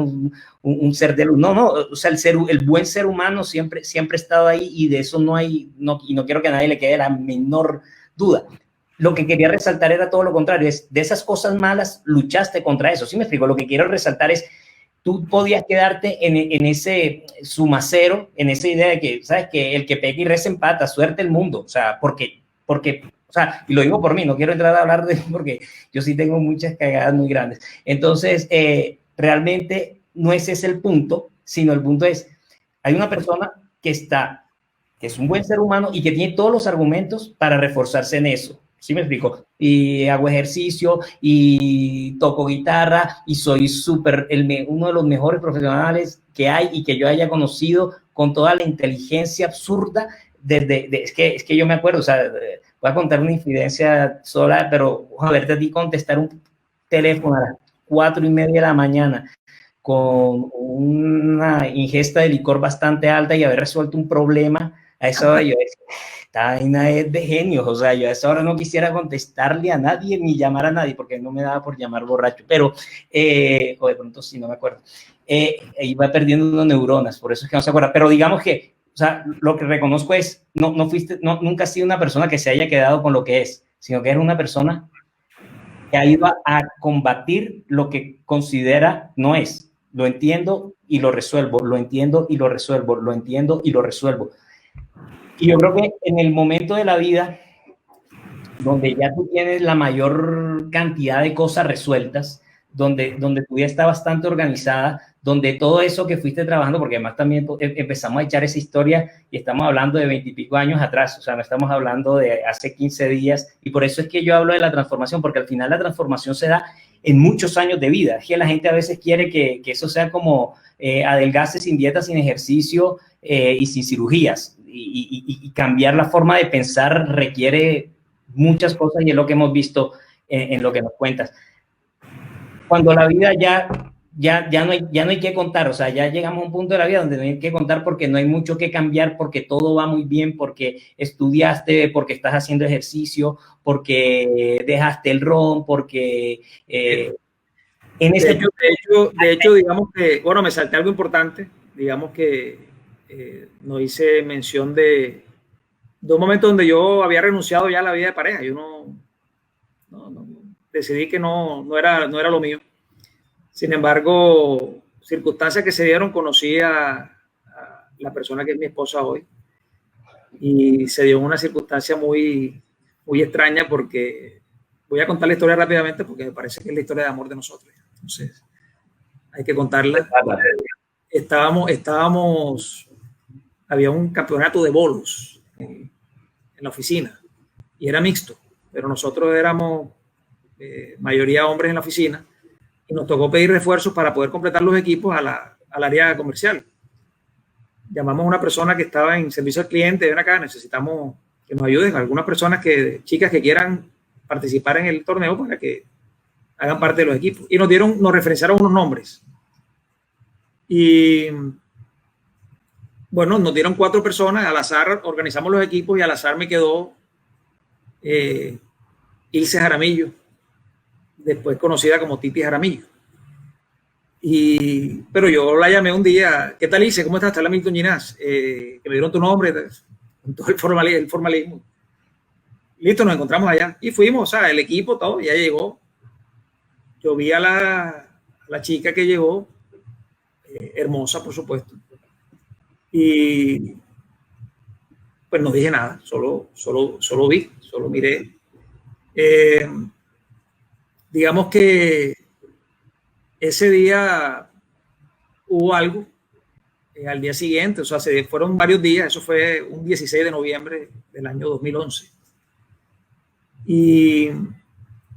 Speaker 1: un ser de luz? No, o sea, el buen ser humano siempre ha estado ahí, y de eso no hay, y no quiero que a nadie le quede la menor duda. Lo que quería resaltar era todo lo contrario, es de esas cosas malas luchaste contra eso. ¿Sí me explico? Lo que quiero resaltar es, tú podías quedarte en ese sumacero, en esa idea de que, ¿sabes? Que el que pegue y reza empata, suerte el mundo. O sea, porque, o sea, y lo digo por mí, no quiero entrar a hablar de, porque yo sí tengo muchas cagadas muy grandes. Entonces, realmente no ese es el punto, sino el punto es, hay una persona que es un buen ser humano y que tiene todos los argumentos para reforzarse en eso. ¿Sí me explico? Y hago ejercicio y toco guitarra y soy uno de los mejores profesionales que hay y que yo haya conocido, con toda la inteligencia absurda. Es que yo me acuerdo, o sea, voy a contar una infidencia sola, pero a verte a ti contestar un teléfono a las 4:30 de la mañana con una ingesta de licor bastante alta y haber resuelto un problema, a esa hora yo decía, esta vaina es de genios. O sea, yo a esa hora no quisiera contestarle a nadie ni llamar a nadie, porque no me daba por llamar borracho, pero, o de pronto sí, no me acuerdo, iba perdiendo unas neuronas, por eso es que no se acuerda, pero digamos que, o sea, lo que reconozco es, nunca has sido una persona que se haya quedado con lo que es, sino que eres una persona que ha ido a combatir lo que considera no es. Lo entiendo y lo resuelvo, lo entiendo y lo resuelvo, lo entiendo y lo resuelvo. Y yo creo que en el momento de la vida donde ya tú tienes la mayor cantidad de cosas resueltas, donde tu vida está bastante organizada, donde todo eso que fuiste trabajando, porque además también empezamos a echar esa historia y estamos hablando de 20 y pico años atrás, o sea, no estamos hablando de hace 15 días, y por eso es que yo hablo de la transformación, porque al final la transformación se da en muchos años de vida. Es que la gente a veces quiere que eso sea como adelgace sin dieta, sin ejercicio y sin cirugías, y cambiar la forma de pensar requiere muchas cosas, y es lo que hemos visto en lo que nos cuentas. Cuando la vida ya no hay que contar, o sea, ya llegamos a un punto de la vida donde no hay que contar porque no hay mucho que cambiar, porque todo va muy bien, porque estudiaste, porque estás haciendo ejercicio, porque dejaste el ron, porque
Speaker 2: de hecho, digamos que, bueno, me salté algo importante, digamos que no hice mención de un momento donde yo había renunciado ya a la vida de pareja. Yo no decidí que no era lo mío. Sin embargo, circunstancias que se dieron, conocí a la persona que es mi esposa hoy. y se dio una circunstancia muy, muy extraña porque voy a contar la historia rápidamente porque me parece que es la historia de amor de nosotros. Entonces, hay que contarla. Había un campeonato de bolos en la oficina y era mixto, pero nosotros éramos mayoría hombres en la oficina y nos tocó pedir refuerzos para poder completar los equipos al área comercial. Llamamos a una persona que estaba en servicio al cliente, ven acá, necesitamos que nos ayuden, algunas personas chicas que quieran participar en el torneo para que hagan parte de los equipos. Y nos referenciaron unos nombres. Y bueno, nos dieron 4 personas, al azar organizamos los equipos y al azar me quedó Ilse Jaramillo, después conocida como Titi Jaramillo. Pero yo la llamé un día, ¿qué tal Ilse? ¿Cómo estás? Está la Milton Ginás, que me dieron tu nombre, con todo el formalismo. Listo, nos encontramos allá y fuimos, o sea, el equipo, todo, ya llegó. Yo vi a la chica que llegó, hermosa, por supuesto. Y pues no dije nada, solo miré. Digamos que ese día hubo algo, al día siguiente, o sea, fueron varios días, eso fue un 16 de noviembre del año 2011. Y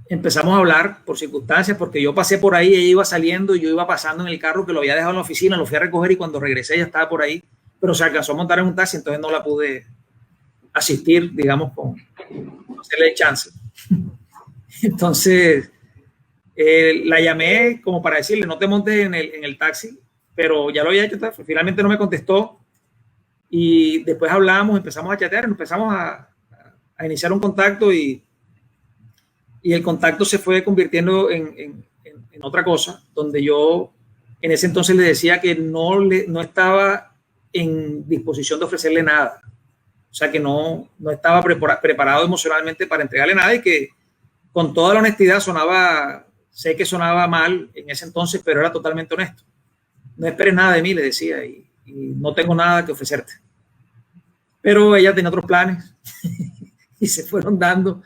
Speaker 2: empezamos a hablar por circunstancias, porque yo pasé por ahí, ella iba saliendo y yo iba pasando en el carro que lo había dejado en la oficina, lo fui a recoger y cuando regresé ella estaba por ahí, pero se alcanzó a montar en un taxi, entonces no la pude asistir, digamos, con hacerle chance. Entonces, la llamé como para decirle, no te montes en el taxi, pero ya lo había hecho, finalmente no me contestó y después hablamos, empezamos a chatear, empezamos a iniciar un contacto y el contacto se fue convirtiendo en otra cosa, donde yo en ese entonces le decía que no estaba en disposición de ofrecerle nada, o sea que no estaba preparado emocionalmente para entregarle nada y que con toda la honestidad sé que sonaba mal en ese entonces, pero era totalmente honesto. No esperes nada de mí, le decía, y no tengo nada que ofrecerte. Pero ella tenía otros planes y se fueron dando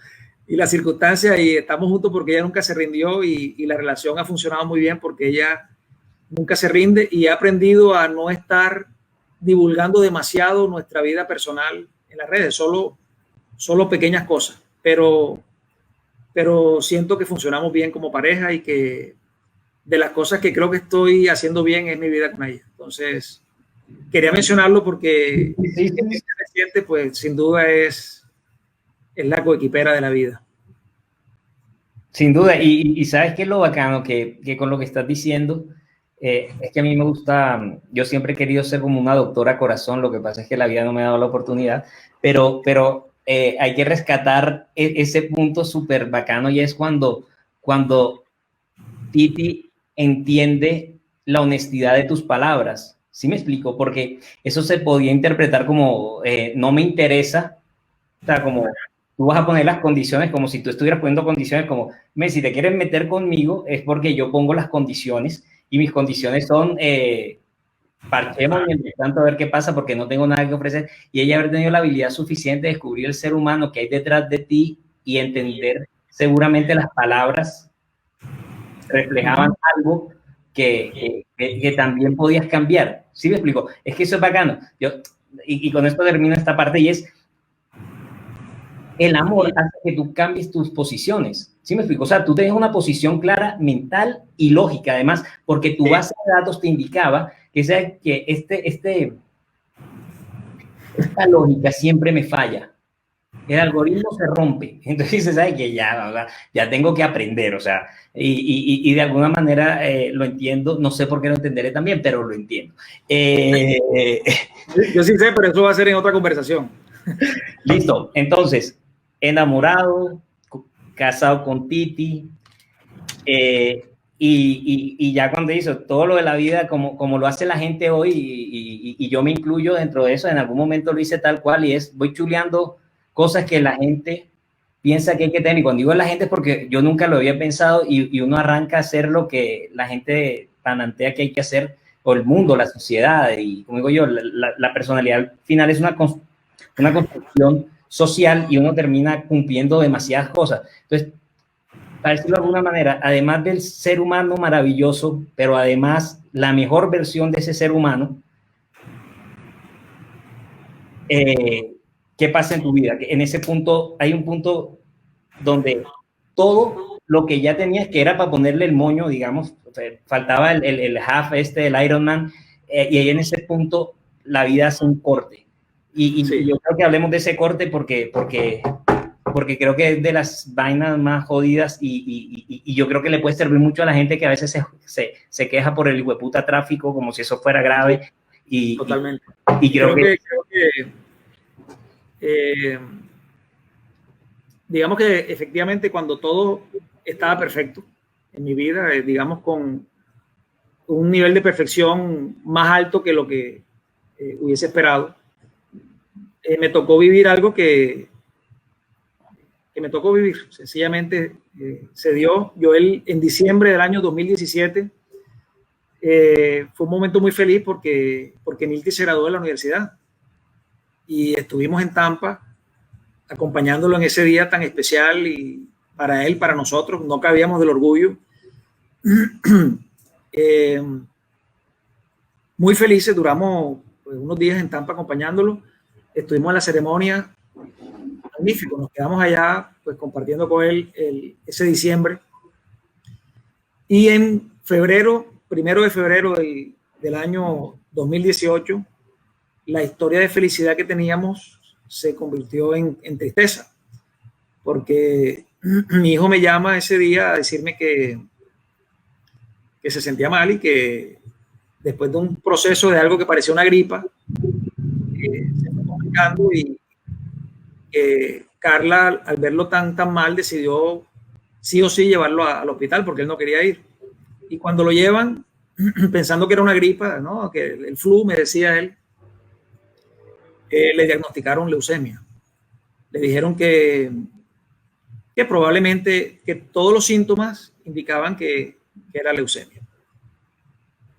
Speaker 2: y las circunstancias y estamos juntos porque ella nunca se rindió y la relación ha funcionado muy bien porque ella nunca se rinde y ha aprendido a no estar divulgando demasiado nuestra vida personal en las redes, solo pequeñas cosas, pero siento que funcionamos bien como pareja y que de las cosas que creo que estoy haciendo bien es mi vida con ella. Entonces, quería mencionarlo porque reciente, pues sin duda es la coequipera de la vida.
Speaker 1: Sin duda, y ¿sabes qué es lo bacano? Que con lo que estás diciendo, es que a mí me gusta, yo siempre he querido ser como una doctora corazón, lo que pasa es que la vida no me ha dado la oportunidad, pero hay que rescatar ese punto súper bacano y es cuando Titi entiende la honestidad de tus palabras. ¿Sí me explico? Porque eso se podía interpretar como no me interesa, o sea, como tú vas a poner las condiciones como si tú estuvieras poniendo condiciones como, si te quieres meter conmigo es porque yo pongo las condiciones y mis condiciones son parchemos mientras tanto a ver qué pasa porque no tengo nada que ofrecer y ella haber tenido la habilidad suficiente de descubrir el ser humano que hay detrás de ti y entender seguramente las palabras reflejaban algo que también podías cambiar. ¿Sí me explico? Es que eso es bacano. Y con esto termino esta parte y es el amor hace que tú cambies tus posiciones. ¿Sí me explico? O sea, tú tienes una posición clara, mental y lógica, además, porque tu base de datos te indicaba que esta lógica siempre me falla. El algoritmo se rompe. Entonces se sabe que ya tengo que aprender, o sea, y de alguna manera lo entiendo. No sé por qué lo entenderé también, pero lo entiendo.
Speaker 2: Yo sí sé, pero eso va a ser en otra conversación.
Speaker 1: Listo. Entonces, enamorado, casado con Titi, y ya cuando hizo todo lo de la vida como lo hace la gente hoy, y yo me incluyo dentro de eso, en algún momento lo hice tal cual, y voy chuleando cosas que la gente piensa que hay que tener, y cuando digo la gente es porque yo nunca lo había pensado, y uno arranca a hacer lo que la gente plantea que hay que hacer, o el mundo, la sociedad, y como digo yo, la personalidad final es una una construcción social y uno termina cumpliendo demasiadas cosas. Entonces, para decirlo de alguna manera, además del ser humano maravilloso, pero además la mejor versión de ese ser humano, ¿qué pasa en tu vida? En ese punto, hay un punto donde todo lo que ya tenías, que era para ponerle el moño, digamos, faltaba el half del Iron Man, y ahí en ese punto la vida hace un corte. Sí. Yo creo que hablemos de ese corte porque creo que es de las vainas más jodidas y yo creo que le puede servir mucho a la gente que a veces se queja por el hueputa tráfico como si eso fuera grave.
Speaker 2: Totalmente.
Speaker 1: Y creo que
Speaker 2: digamos que efectivamente cuando todo estaba perfecto en mi vida, digamos con un nivel de perfección más alto que lo que hubiese esperado, me tocó vivir algo que me tocó vivir. Sencillamente se dio. En diciembre del año 2017 fue un momento muy feliz porque Milty se graduó de la universidad y estuvimos en Tampa acompañándolo en ese día tan especial y para él, para nosotros, no cabíamos del orgullo. Muy felices, duramos unos días en Tampa acompañándolo, estuvimos en la ceremonia, magnífico, nos quedamos allá pues compartiendo con él ese diciembre y en febrero, 1 de febrero del año 2018, la historia de felicidad que teníamos se convirtió en tristeza, porque mi hijo me llama ese día a decirme que se sentía mal y que después de un proceso de algo que parecía una gripa, se fue complicando y Carla, al verlo tan mal, decidió sí o sí llevarlo al hospital porque él no quería ir. Y cuando lo llevan, pensando que era una gripa, ¿no? Que el flu, me decía él, le diagnosticaron leucemia. Le dijeron que probablemente que todos los síntomas indicaban que era leucemia.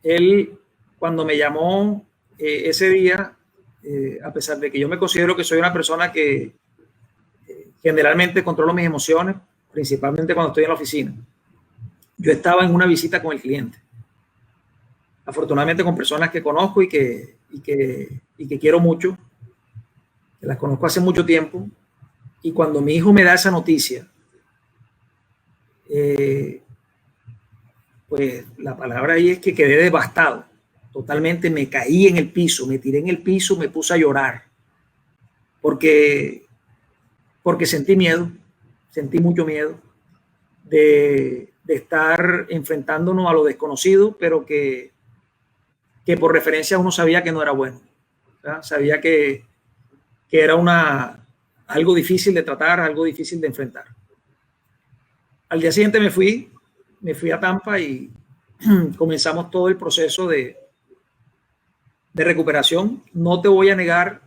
Speaker 2: Él, cuando me llamó ese día, a pesar de que yo me considero que soy una persona que generalmente controlo mis emociones, principalmente cuando estoy en la oficina, yo estaba en una visita con el cliente. Afortunadamente con personas que conozco y que quiero mucho, que las conozco hace mucho tiempo, y cuando mi hijo me da esa noticia, pues la palabra ahí es que quedé devastado, totalmente me caí en el piso, me tiré en el piso, me puse a llorar, porque sentí miedo, sentí mucho miedo de estar enfrentándonos a lo desconocido, pero que por referencia uno sabía que no era bueno, ¿verdad? Sabía que era algo difícil de tratar, algo difícil de enfrentar. Al día siguiente me fui a Tampa y comenzamos todo el proceso de recuperación. No te voy a negar,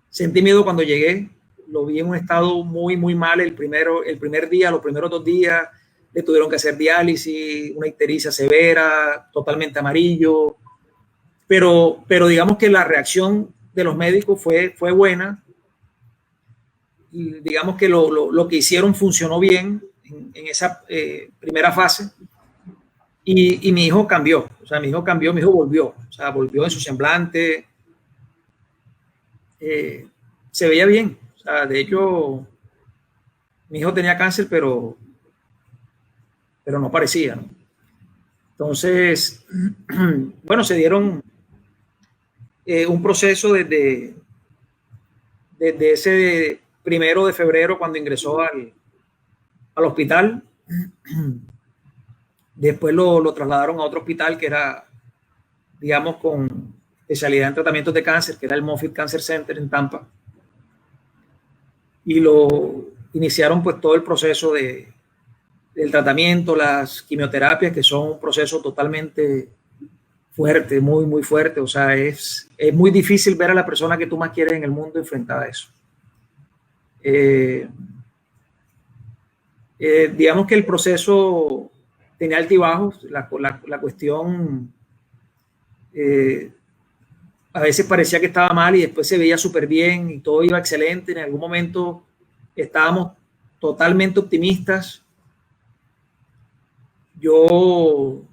Speaker 2: sentí miedo cuando llegué, lo vi en un estado muy, muy mal el primer día, los primeros 2 días, le tuvieron que hacer diálisis, una ictericia severa, totalmente amarillo, pero digamos que la reacción de los médicos fue buena, y digamos que lo que hicieron funcionó bien en esa primera fase, y mi hijo cambió, o sea, mi hijo volvió, o sea, volvió en su semblante, se veía bien, o sea, de hecho, mi hijo tenía cáncer, pero no parecía, ¿no? Entonces, bueno, se dieron un proceso desde ese 1 de febrero cuando ingresó al hospital. Después lo trasladaron a otro hospital que era, digamos, con especialidad en tratamientos de cáncer, que era el Moffitt Cancer Center en Tampa. Y lo iniciaron pues todo el proceso del tratamiento, las quimioterapias, que son un proceso totalmente fuerte, muy, muy fuerte. O sea, es muy difícil ver a la persona que tú más quieres en el mundo enfrentada a eso. Digamos que el proceso tenía altibajos, la cuestión a veces parecía que estaba mal y después se veía súper bien y todo iba excelente. En algún momento estábamos totalmente optimistas. Yo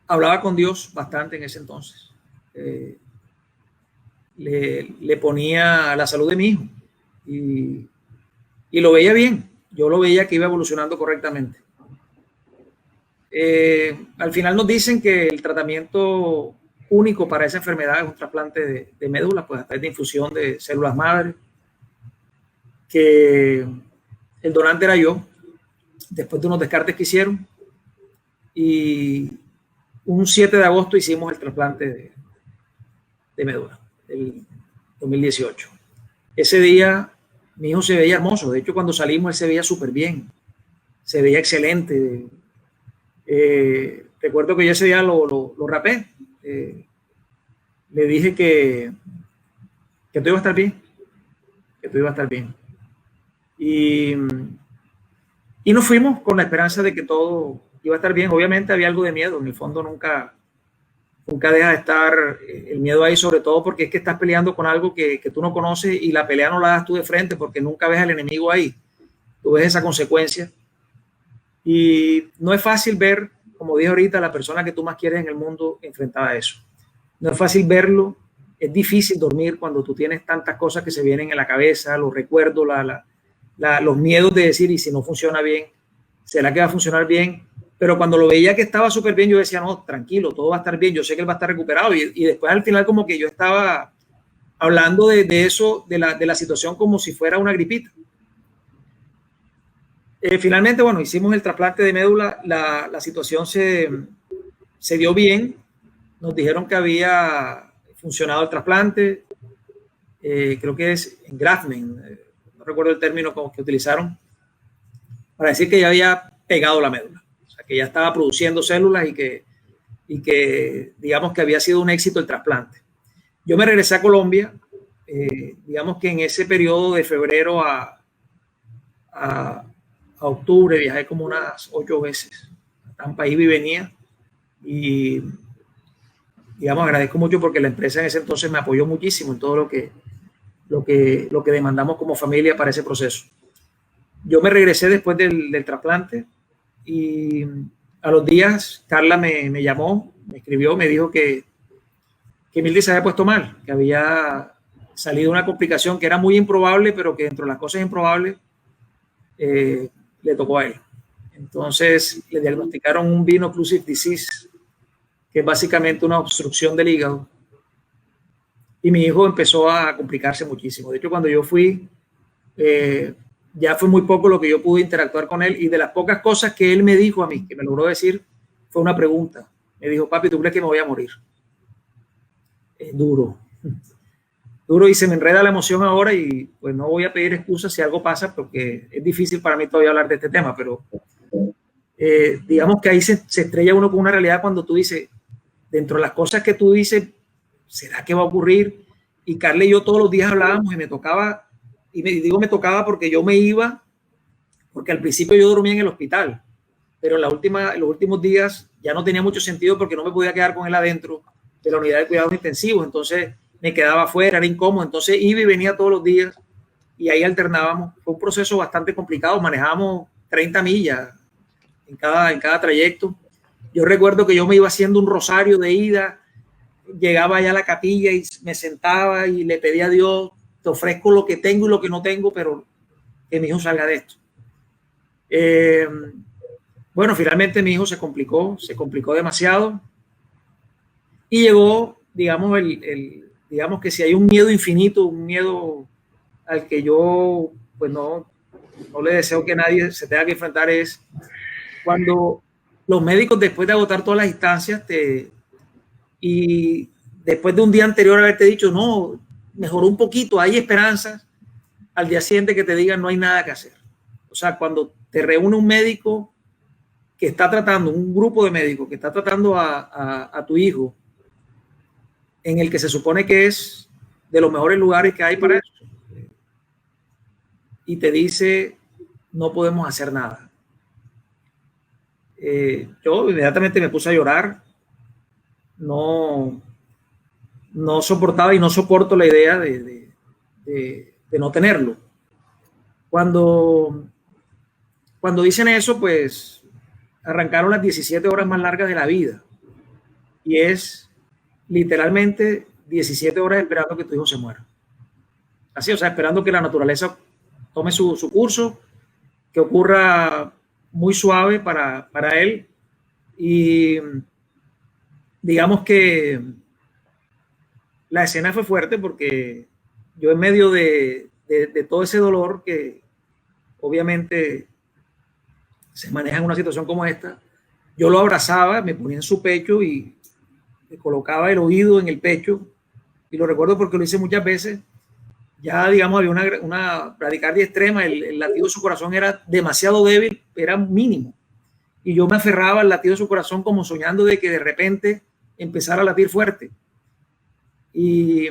Speaker 2: hablaba con Dios bastante en ese entonces. Le ponía la salud de mi hijo y lo veía bien. Yo lo veía que iba evolucionando correctamente. Al final nos dicen que el tratamiento único para esa enfermedad es un trasplante de médula, pues a través de infusión de células madre, que el donante era yo, después de unos descartes que hicieron, y un 7 de agosto hicimos el trasplante de médula, el 2018. Ese día mi hijo se veía hermoso, de hecho cuando salimos él se veía súper bien, se veía excelente. Recuerdo que yo ese día lo rapé, le dije que todo iba a estar bien, que todo iba a estar bien. Y nos fuimos con la esperanza de que todo iba a estar bien. Obviamente había algo de miedo, en el fondo nunca deja de estar el miedo ahí, sobre todo porque es que estás peleando con algo que tú no conoces y la pelea no la das tú de frente porque nunca ves al enemigo ahí, tú ves esa consecuencia. Y no es fácil ver, como dije ahorita, a la persona que tú más quieres en el mundo enfrentada a eso. No es fácil verlo, es difícil dormir cuando tú tienes tantas cosas que se vienen en la cabeza, los recuerdos, los miedos de decir, y si no funciona bien, ¿será que va a funcionar bien? Pero cuando lo veía que estaba súper bien, yo decía, no, tranquilo, todo va a estar bien, yo sé que él va a estar recuperado. Y después al final como que yo estaba hablando de eso, de la situación como si fuera una gripita. Finalmente, bueno, hicimos el trasplante de médula, la situación se dio bien, nos dijeron que había funcionado el trasplante, creo que es engraftment, no recuerdo el término que utilizaron, para decir que ya había pegado la médula, o sea, que ya estaba produciendo células y que digamos que había sido un éxito el trasplante. Yo me regresé a Colombia, digamos que en ese periodo de febrero a octubre viajé como unas 8 veces a Tampa, iba y venía, y digamos agradezco mucho porque la empresa en ese entonces me apoyó muchísimo en todo lo que demandamos como familia para ese proceso. Yo me regresé después del trasplante y a los días Carla me llamó, me escribió, me dijo que Mildy se había puesto mal, que había salido una complicación que era muy improbable, pero que dentro de las cosas improbables le tocó a él. Entonces le diagnosticaron un veno-occlusive disease, que es básicamente una obstrucción del hígado. Y mi hijo empezó a complicarse muchísimo. De hecho, cuando yo fui, ya fue muy poco lo que yo pude interactuar con él. Y de las pocas cosas que él me dijo a mí, que me logró decir, fue una pregunta. Me dijo, papi, ¿tú crees que me voy a morir? Es duro. Duro, y se me enreda la emoción ahora y pues no voy a pedir excusas si algo pasa porque es difícil para mí todavía hablar de este tema, pero digamos que ahí se estrella uno con una realidad cuando tú dices, dentro de las cosas que tú dices, ¿será que va a ocurrir? Y Carla y yo todos los días hablábamos y me tocaba, y digo me tocaba porque yo me iba, porque al principio yo dormía en el hospital, pero en los últimos días ya no tenía mucho sentido porque no me podía quedar con él adentro de la unidad de cuidados intensivos, entonces me quedaba afuera, era incómodo, entonces iba y venía todos los días y ahí alternábamos. Fue un proceso bastante complicado, manejábamos 30 millas en cada trayecto. Yo recuerdo que yo me iba haciendo un rosario de ida, llegaba allá a la capilla y me sentaba y le pedía a Dios, te ofrezco lo que tengo y lo que no tengo, pero que mi hijo salga de esto. Bueno, finalmente mi hijo se complicó demasiado y llegó, digamos, digamos que si hay un miedo infinito, un miedo al que yo pues no le deseo que nadie se tenga que enfrentar, es cuando los médicos, después de agotar todas las instancias y después de un día anterior haberte dicho, no, mejoró un poquito, hay esperanzas, al día siguiente que te digan no hay nada que hacer. O sea, cuando te reúne un médico que está tratando, un grupo de médicos que está tratando a tu hijo, en el que se supone que es de los mejores lugares que hay para eso, y te dice, no podemos hacer nada. Yo inmediatamente me puse a llorar, no no soportaba y no soporto la idea de no tenerlo. Cuando dicen eso, pues arrancaron las 17 horas más largas de la vida. Y es literalmente 17 horas esperando que tu hijo se muera. Así, o sea, esperando que la naturaleza tome su curso, que ocurra muy suave para él. Y digamos que la escena fue fuerte porque yo en medio de todo ese dolor que obviamente se maneja en una situación como esta, yo lo abrazaba, me ponía en su pecho y le colocaba el oído en el pecho, y lo recuerdo porque lo hice muchas veces. Ya, digamos, había una bradicardia extrema, el latido de su corazón era demasiado débil, era mínimo, y yo me aferraba al latido de su corazón como soñando de que de repente empezara a latir fuerte. Y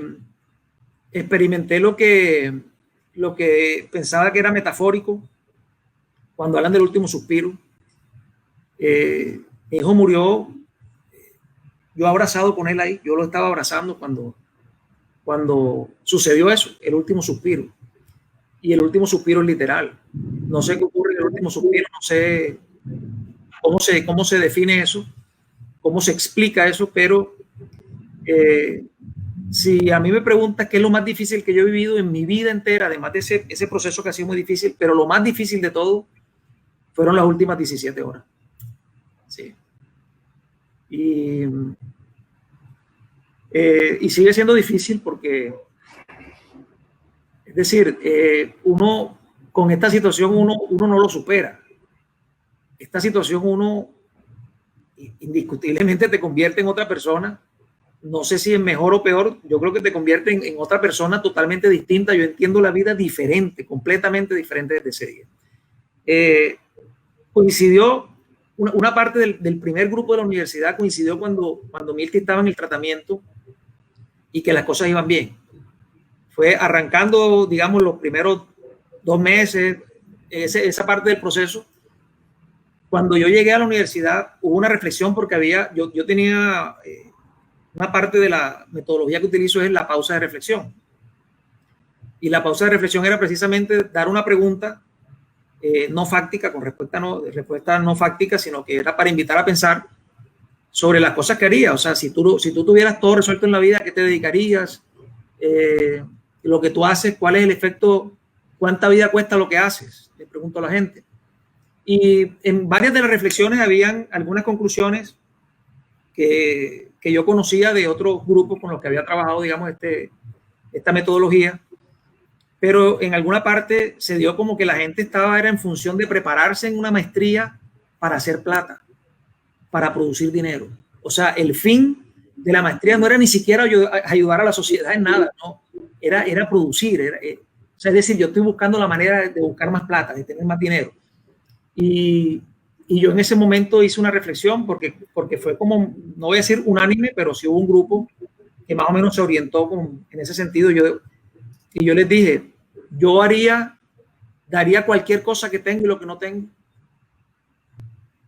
Speaker 2: experimenté lo que pensaba que era metafórico cuando hablan del último suspiro. Mi hijo murió, yo abrazado con él ahí, yo lo estaba abrazando cuando sucedió eso, el último suspiro. Y el último suspiro es literal. No sé qué ocurre en el último suspiro, no sé cómo se define eso, cómo se explica eso, pero si a mí me preguntas qué es lo más difícil que yo he vivido en mi vida entera, además de ese proceso que ha sido muy difícil, pero lo más difícil de todo fueron las últimas 17 horas. Sí. Y sigue siendo difícil porque, es decir, uno con esta situación uno no lo supera. Esta situación uno indiscutiblemente te convierte en otra persona. No sé si es mejor o peor, yo creo que te convierte en otra persona totalmente distinta. Yo entiendo la vida diferente, completamente diferente desde ese día. Coincidió, una parte del primer grupo de la universidad coincidió cuando Milty estaba en el tratamiento y que las cosas iban bien. Fue arrancando, digamos, los primeros 2 meses, esa parte del proceso. Cuando yo llegué a la universidad hubo una reflexión porque yo tenía una parte de la metodología que utilizo es la pausa de reflexión. Y la pausa de reflexión era precisamente dar una pregunta no fáctica, con respuesta no fáctica, sino que era para invitar a pensar sobre las cosas que harías. O sea, si tú tuvieras todo resuelto en la vida, ¿a qué te dedicarías? Lo que tú haces, ¿cuál es el efecto? ¿Cuánta vida cuesta lo que haces? Le pregunto a la gente. Y en varias de las reflexiones habían algunas conclusiones que yo conocía de otros grupos con los que había trabajado, digamos, esta metodología, pero en alguna parte se dio como que la gente era en función de prepararse en una maestría para hacer plata, para producir dinero. O sea, el fin de la maestría no era ni siquiera ayudar a la sociedad en nada, no, era producir. O sea, es decir, yo estoy buscando la manera de buscar más plata, de tener más dinero. Y yo en ese momento hice una reflexión porque fue como, no voy a decir unánime, pero sí hubo un grupo que más o menos se orientó en ese sentido. Y yo les dije, yo daría cualquier cosa que tengo y lo que no tengo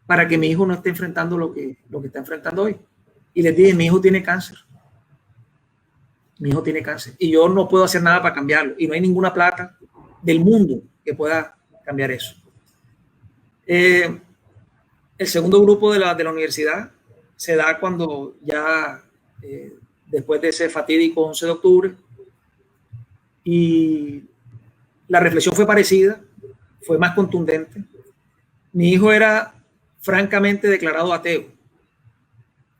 Speaker 2: para que mi hijo no esté enfrentando lo que está enfrentando hoy. Y les dije, mi hijo tiene cáncer. Mi hijo tiene cáncer. Y yo no puedo hacer nada para cambiarlo. Y no hay ninguna plata del mundo que pueda cambiar eso. El segundo grupo de la universidad se da cuando ya después de ese fatídico 11 de octubre, y la reflexión fue parecida, fue más contundente. Mi hijo era francamente declarado ateo,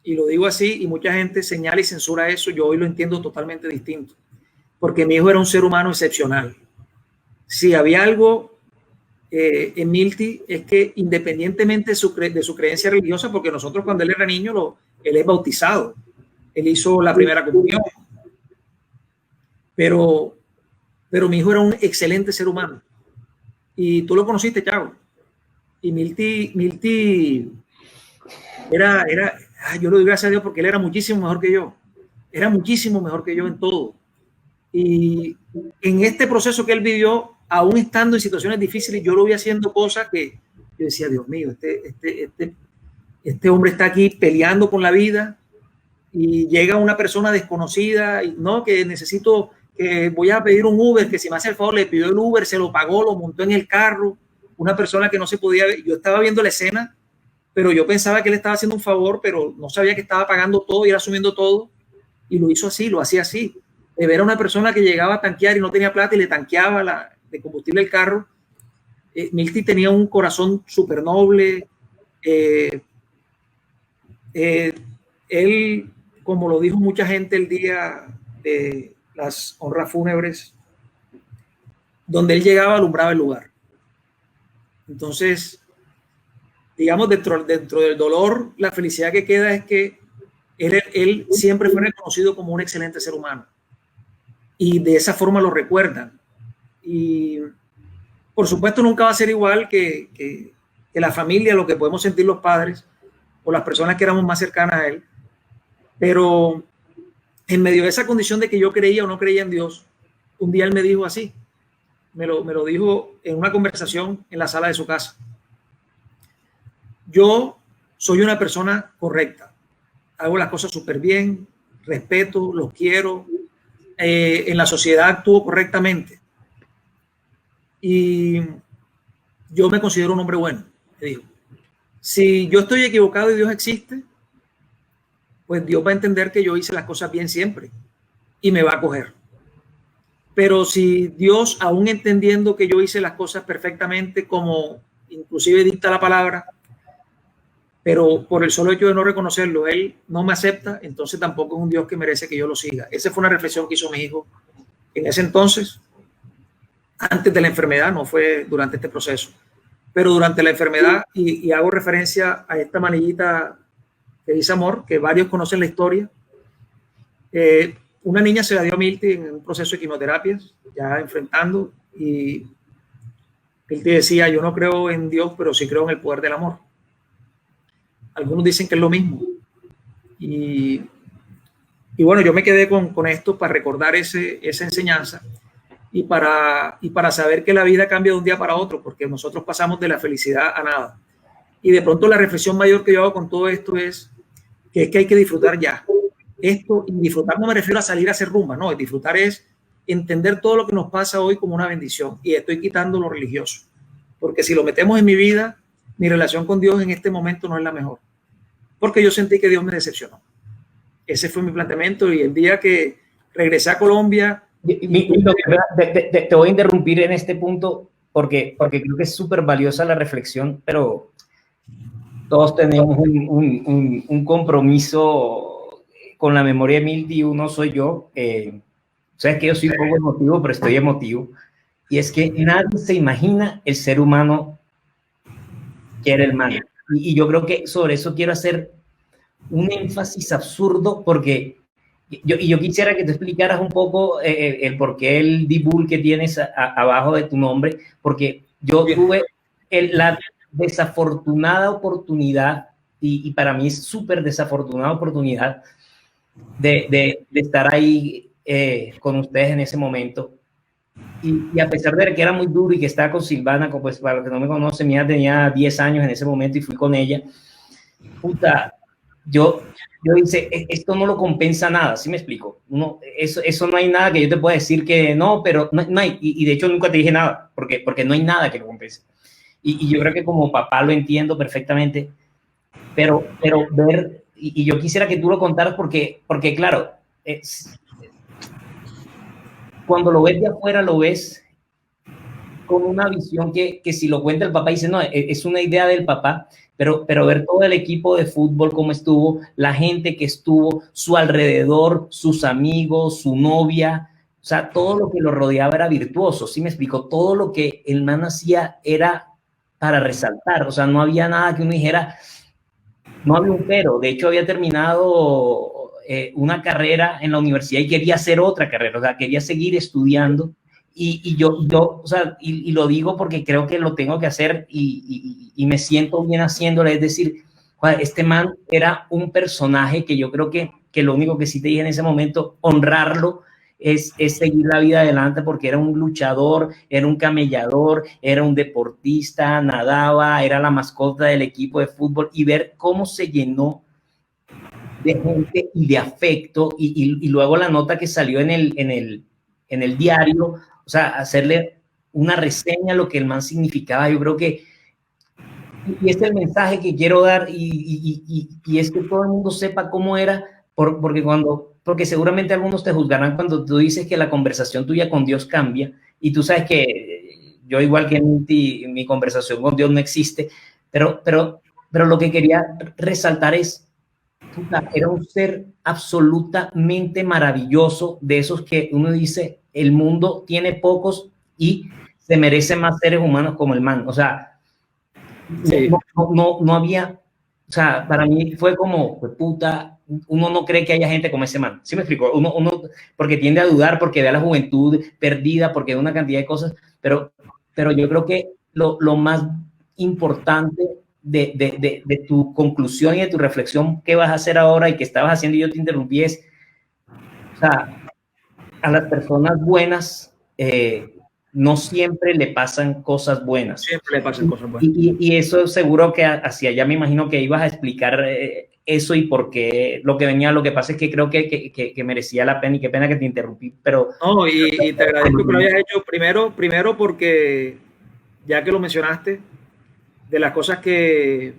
Speaker 2: y lo digo así, y mucha gente señala y censura eso. Yo hoy lo entiendo totalmente distinto, porque mi hijo era un ser humano excepcional. Si había algo en Milty es que independientemente de su creencia religiosa, porque nosotros cuando él era niño, él es bautizado, él hizo la primera comunión, pero mi hijo era un excelente ser humano. Y tú lo conociste, Thiago. Y Milty era yo le doy gracias a Dios porque él era muchísimo mejor que yo. Era muchísimo mejor que yo en todo. Y en este proceso que él vivió, aún estando en situaciones difíciles, yo lo vi haciendo cosas que yo decía, Dios mío, este hombre está aquí peleando con la vida, y llega una persona desconocida y no, que necesito, que voy a pedir un Uber, que si me hace el favor, le pidió el Uber, se lo pagó, lo montó en el carro, una persona que no se podía ver. Yo estaba viendo la escena, pero yo pensaba que él estaba haciendo un favor, pero no sabía que estaba pagando todo y era asumiendo todo, y lo hizo así, lo hacía así. De ver a una persona que llegaba a tanquear y no tenía plata y le tanqueaba de combustible el carro. Milty tenía un corazón súper noble. Él, como lo dijo mucha gente el día de las honras fúnebres, donde él llegaba alumbraba el lugar. Entonces, digamos, dentro del dolor, la felicidad que queda es que él siempre fue reconocido como un excelente ser humano y de esa forma lo recuerdan. Y por supuesto nunca va a ser igual que la familia, lo que podemos sentir los padres o las personas que éramos más cercanas a él. Pero en medio de esa condición de que yo creía o no creía en Dios, un día él me dijo así, me lo dijo en una conversación en la sala de su casa: yo soy una persona correcta, hago las cosas súper bien, respeto, los quiero, en la sociedad actúo correctamente y yo me considero un hombre bueno. Me dijo, si yo estoy equivocado y Dios existe, pues Dios va a entender que yo hice las cosas bien siempre y me va a acoger. Pero si Dios, aún entendiendo que yo hice las cosas perfectamente, como inclusive dicta la palabra, pero por el solo hecho de no reconocerlo, Él no me acepta, entonces tampoco es un Dios que merece que yo lo siga. Esa fue una reflexión que hizo mi hijo en ese entonces, antes de la enfermedad, no fue durante este proceso, pero durante la enfermedad, y hago referencia a esta manillita que dice amor, que varios conocen la historia. Una niña se la dio a Milty en un proceso de quimioterapias, ya enfrentando, y Milty decía, yo no creo en Dios, pero sí creo en el poder del amor. Algunos dicen que es lo mismo. Y bueno, yo me quedé con esto para recordar esa enseñanza y para saber que la vida cambia de un día para otro, porque nosotros pasamos de la felicidad a nada. Y de pronto la reflexión mayor que yo hago con todo esto es que hay que disfrutar ya. Esto, y disfrutar no me refiero a salir a hacer rumba, no, disfrutar es entender todo lo que nos pasa hoy como una bendición, y estoy quitando lo religioso, porque si lo metemos en mi vida, mi relación con Dios en este momento no es la mejor, porque yo sentí que Dios me decepcionó. Ese fue mi planteamiento, y el día que regresé a Colombia...
Speaker 1: Te voy a interrumpir en este punto porque creo que es súper valiosa la reflexión, pero todos tenemos un compromiso con la memoria de Milty. Uno soy yo. Sabes que yo soy un poco emotivo, pero estoy emotivo. Y es que nadie se imagina el ser humano que era el mal. Y yo creo que sobre eso quiero hacer un énfasis absurdo, porque yo quisiera que te explicaras un poco el por qué el D-Bull que tienes abajo de tu nombre, porque yo tuve la desafortunada oportunidad, y para mí es súper desafortunada oportunidad de estar ahí con ustedes en ese momento. Y a pesar de que era muy duro y que estaba con Silvana, pues para los que no me conocen, mi hija tenía 10 años en ese momento y fui con ella. Puta, yo hice, esto no lo compensa nada, ¿sí me explico? Eso no hay nada que yo te pueda decir que no, pero no hay, y de hecho nunca te dije nada, porque no hay nada que lo compense. Y yo creo que como papá lo entiendo perfectamente, pero ver, y yo quisiera que tú lo contaras porque claro, cuando lo ves de afuera, lo ves con una visión que si lo cuenta el papá, dice, no, es una idea del papá, pero ver todo el equipo de fútbol, cómo estuvo, la gente que estuvo, su alrededor, sus amigos, su novia, o sea, todo lo que lo rodeaba era virtuoso, ¿sí me explico? Todo lo que el man hacía era para resaltar, o sea, no había nada que uno dijera, no había un pero. De hecho, había terminado una carrera en la universidad y quería hacer otra carrera, o sea, quería seguir estudiando. Y yo o sea, y lo digo porque creo que lo tengo que hacer y me siento bien haciéndolo. Es decir, este man era un personaje que yo creo que lo único que sí te dije en ese momento, honrarlo, es seguir la vida adelante, porque era un luchador, era un camellador, era un deportista, nadaba, era la mascota del equipo de fútbol, y ver cómo se llenó de gente y de afecto, y luego la nota que salió en el diario, o sea, hacerle una reseña a lo que el man significaba, yo creo que, y es el mensaje que quiero dar, y es que todo el mundo sepa cómo era, porque seguramente algunos te juzgarán cuando tú dices que la conversación tuya con Dios cambia, y tú sabes que yo, igual que mi conversación con Dios no existe, pero lo que quería resaltar es, puta, era un ser absolutamente maravilloso, de esos que uno dice, el mundo tiene pocos y se merece más seres humanos como el man. O sea,
Speaker 2: Sí.
Speaker 1: no había, o sea, para mí fue como, pues, puta, uno no cree que haya gente como ese man. ¿Sí me explico? Uno porque tiende a dudar, porque ve a la juventud perdida, porque ve una cantidad de cosas, pero yo creo que lo más importante de tu conclusión y de tu reflexión, qué vas a hacer ahora y qué estabas haciendo y yo te interrumpí, es, o sea, a las personas buenas no siempre le pasan cosas buenas.
Speaker 2: Siempre le pasan cosas buenas.
Speaker 1: Y eso seguro que hacia allá me imagino que ibas a explicar eso y por qué lo que venía. Lo que pasa es que creo que merecía la pena, y qué pena que te interrumpí, pero...
Speaker 2: No, y te agradezco que lo hayas hecho primero porque, ya que lo mencionaste, de las cosas que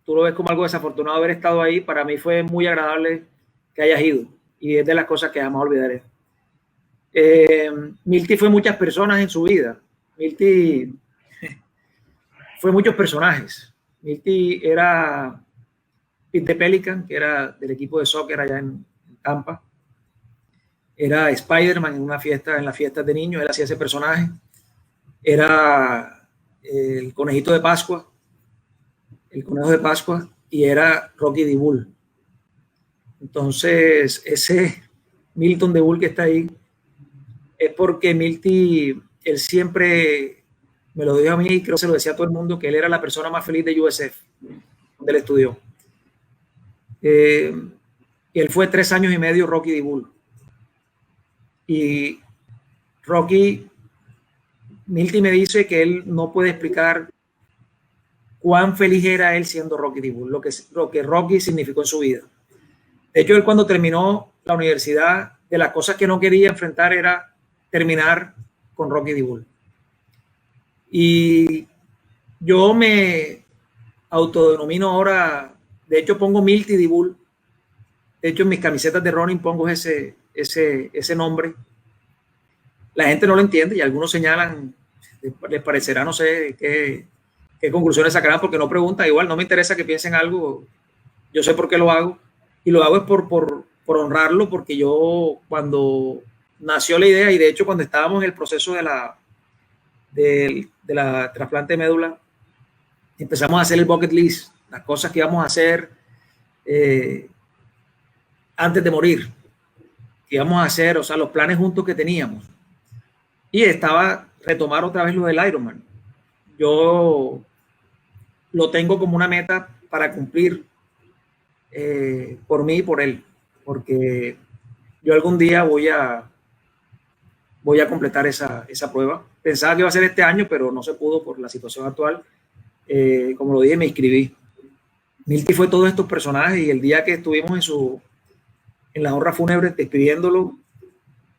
Speaker 2: tú lo ves como algo desafortunado haber estado ahí, para mí fue muy agradable que hayas ido, y es de las cosas que jamás olvidaré. Milty fue muchas personas en su vida. Milty fue muchos personajes. Milty era Pete Pelican, que era del equipo de soccer allá en Tampa. Era Spider-Man en las fiestas de niños, él hacía ese personaje. Era el conejito de Pascua, el conejo de Pascua, y era Rocky D. Bull. Entonces, ese Milton D. Bull que está ahí es porque Milty, él siempre me lo dijo a mí, y creo que se lo decía a todo el mundo, que él era la persona más feliz de USF, donde él estudió. Él fue 3 años y medio Rocky D. Bull. Y Rocky, Milty me dice que él no puede explicar cuán feliz era él siendo Rocky D. Bull, lo que Rocky significó en su vida. De hecho, él cuando terminó la universidad, de las cosas que no quería enfrentar era terminar con Rocky D. Bull. Y yo me autodenomino ahora, de hecho pongo Milty D. Bull, de hecho en mis camisetas de running pongo ese nombre. La gente no lo entiende y algunos señalan, les parecerá, no sé qué conclusiones sacarán porque no preguntan. Igual no me interesa que piensen algo, yo sé por qué lo hago, y lo hago es por honrarlo, porque yo, cuando nació la idea, y de hecho cuando estábamos en el proceso de la trasplante de médula, empezamos a hacer el bucket list, las cosas que íbamos a hacer antes de morir, que íbamos a hacer, o sea, los planes juntos que teníamos. Y estaba retomar otra vez lo del Ironman. Yo lo tengo como una meta para cumplir por mí y por él, porque yo algún día voy a completar esa prueba. Pensaba que iba a ser este año, pero no se pudo por la situación actual. Como lo dije, me inscribí. Milty fue todos estos personajes, y el día que estuvimos en la honra fúnebre despidiéndolo,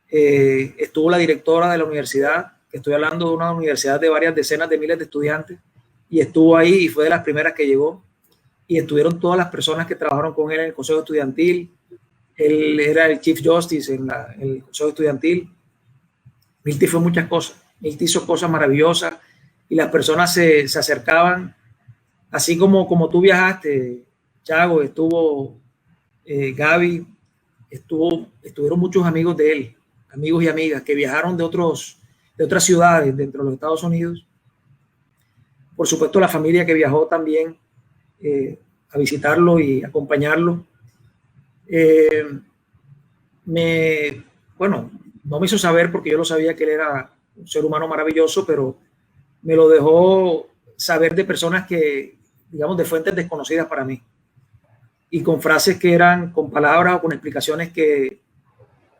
Speaker 2: estuvo la directora de la universidad, que estoy hablando de una universidad de varias decenas de miles de estudiantes, y estuvo ahí y fue de las primeras que llegó, y estuvieron todas las personas que trabajaron con él en el consejo estudiantil. Él era el Chief Justice en el consejo estudiantil. Milty fue muchas cosas. Milty hizo cosas maravillosas, y las personas se acercaban, así como tú viajaste, Chago, estuvo Gaby, estuvieron muchos amigos de él, amigos y amigas que viajaron de otras ciudades dentro de los Estados Unidos. Por supuesto, la familia que viajó también a visitarlo y acompañarlo. Bueno, no me hizo saber, porque yo lo sabía que él era un ser humano maravilloso, pero me lo dejó saber de personas que, digamos, de fuentes desconocidas para mí, y con frases que eran, con palabras o con explicaciones que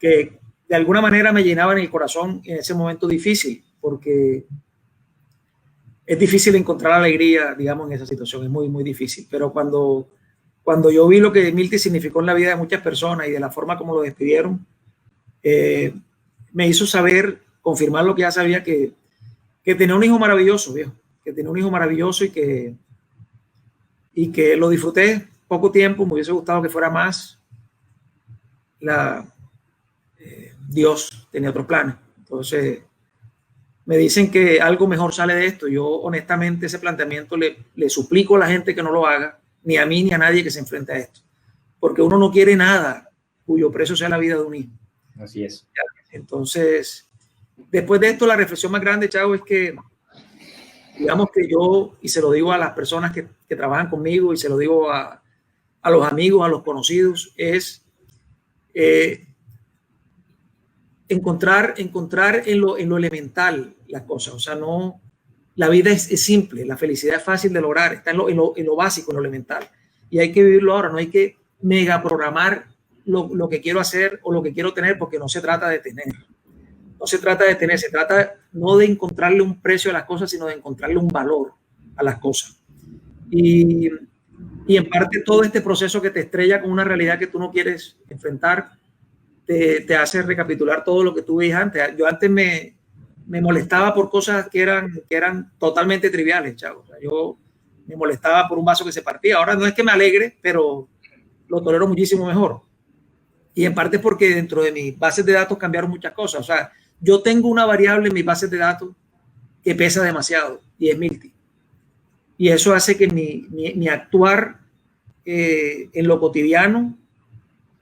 Speaker 2: de alguna manera me llenaban el corazón en ese momento difícil, porque es difícil encontrar alegría, digamos, en esa situación, es muy, muy difícil. Pero cuando cuando yo vi lo que Milty significó en la vida de muchas personas y de la forma como lo despidieron, me hizo saber, confirmar lo que ya sabía, que tenía un hijo maravilloso, viejo, que tenía un hijo maravilloso y que lo disfruté poco tiempo, me hubiese gustado que fuera más. Dios tenía otros planes. Entonces, me dicen que algo mejor sale de esto. Yo, honestamente, ese planteamiento le suplico a la gente que no lo haga, ni a mí ni a nadie que se enfrente a esto. Porque uno no quiere nada cuyo precio sea la vida de un hijo.
Speaker 1: Así es.
Speaker 2: Entonces, después de esto, la reflexión más grande, Chavo, es que, digamos que yo, y se lo digo a las personas que trabajan conmigo, y se lo digo a los amigos, a los conocidos, es encontrar en lo elemental las cosas. O sea, no, la vida es simple, la felicidad es fácil de lograr, está en lo básico, en lo elemental. Y hay que vivirlo ahora, no hay que mega programar lo que quiero hacer o lo que quiero tener, porque no se trata de tener. No se trata de tener, se trata no de encontrarle un precio a las cosas, sino de encontrarle un valor a las cosas. Y en parte todo este proceso que te estrella con una realidad que tú no quieres enfrentar, te hace recapitular todo lo que tú veías antes. Yo antes me molestaba por cosas que eran totalmente triviales, Chavo. O sea, yo me molestaba por un vaso que se partía. Ahora no es que me alegre, pero lo tolero muchísimo mejor. Y en parte porque dentro de mis bases de datos cambiaron muchas cosas. O sea, yo tengo una variable en mis bases de datos que pesa demasiado y es Milty. Y eso hace que mi actuar en lo cotidiano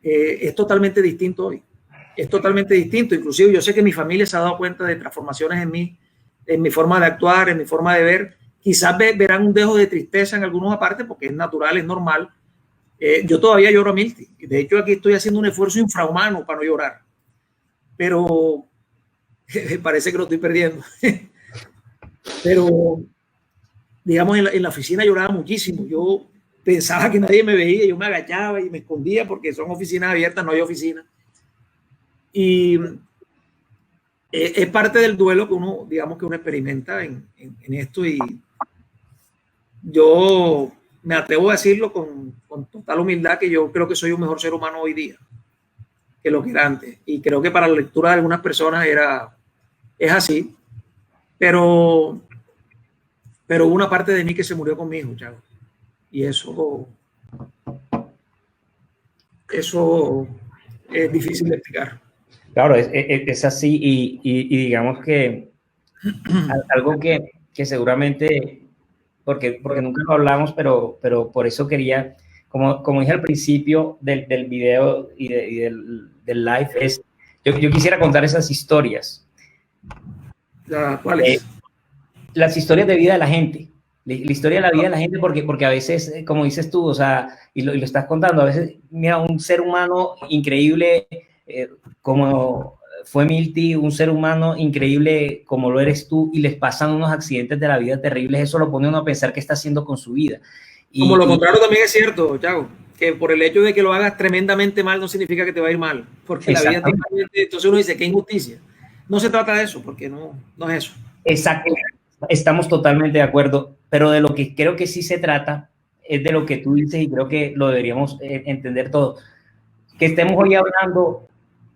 Speaker 2: es totalmente distinto hoy. Es totalmente distinto. Inclusive yo sé que mi familia se ha dado cuenta de transformaciones en mi forma de actuar, en mi forma de ver. Quizás verán un dejo de tristeza en algunos aparte porque es natural, es normal. Yo todavía lloro a Milty. De hecho, aquí estoy haciendo un esfuerzo infrahumano para no llorar. Pero parece que lo estoy perdiendo. Pero, digamos, en la oficina lloraba muchísimo. Yo pensaba que nadie me veía, yo me agachaba y me escondía porque son oficinas abiertas, no hay oficina. Y es parte del duelo que uno, digamos, que uno experimenta en esto. Y yo me atrevo a decirlo con total humildad que yo creo que soy un mejor ser humano hoy día que lo que era antes. Y creo que para la lectura de algunas personas es así. Pero hubo una parte de mí que se murió conmigo, Chavo. Y eso es difícil de explicar.
Speaker 1: Claro, es así y digamos que algo que seguramente, porque nunca lo hablamos, pero por eso quería, como dije al principio del video y del live, yo quisiera contar esas historias.
Speaker 2: ¿Cuáles?
Speaker 1: Las historias de vida de la gente. La historia de la vida de la gente, porque a veces, como dices tú, o sea, y lo estás contando, a veces, mira, un ser humano increíble, como fue Milty, un ser humano increíble como lo eres tú, y les pasan unos accidentes de la vida terribles, eso lo pone uno a pensar qué está haciendo con su vida.
Speaker 2: Como lo contrario también es cierto, Chago, que por el hecho de que lo hagas tremendamente mal no significa que te va a ir mal, porque la vida entonces uno dice, qué injusticia. No se trata de eso, porque no es eso.
Speaker 1: Exacto. Estamos totalmente de acuerdo, pero de lo que creo que sí se trata es de lo que tú dices y creo que lo deberíamos entender todos. Que estemos hoy hablando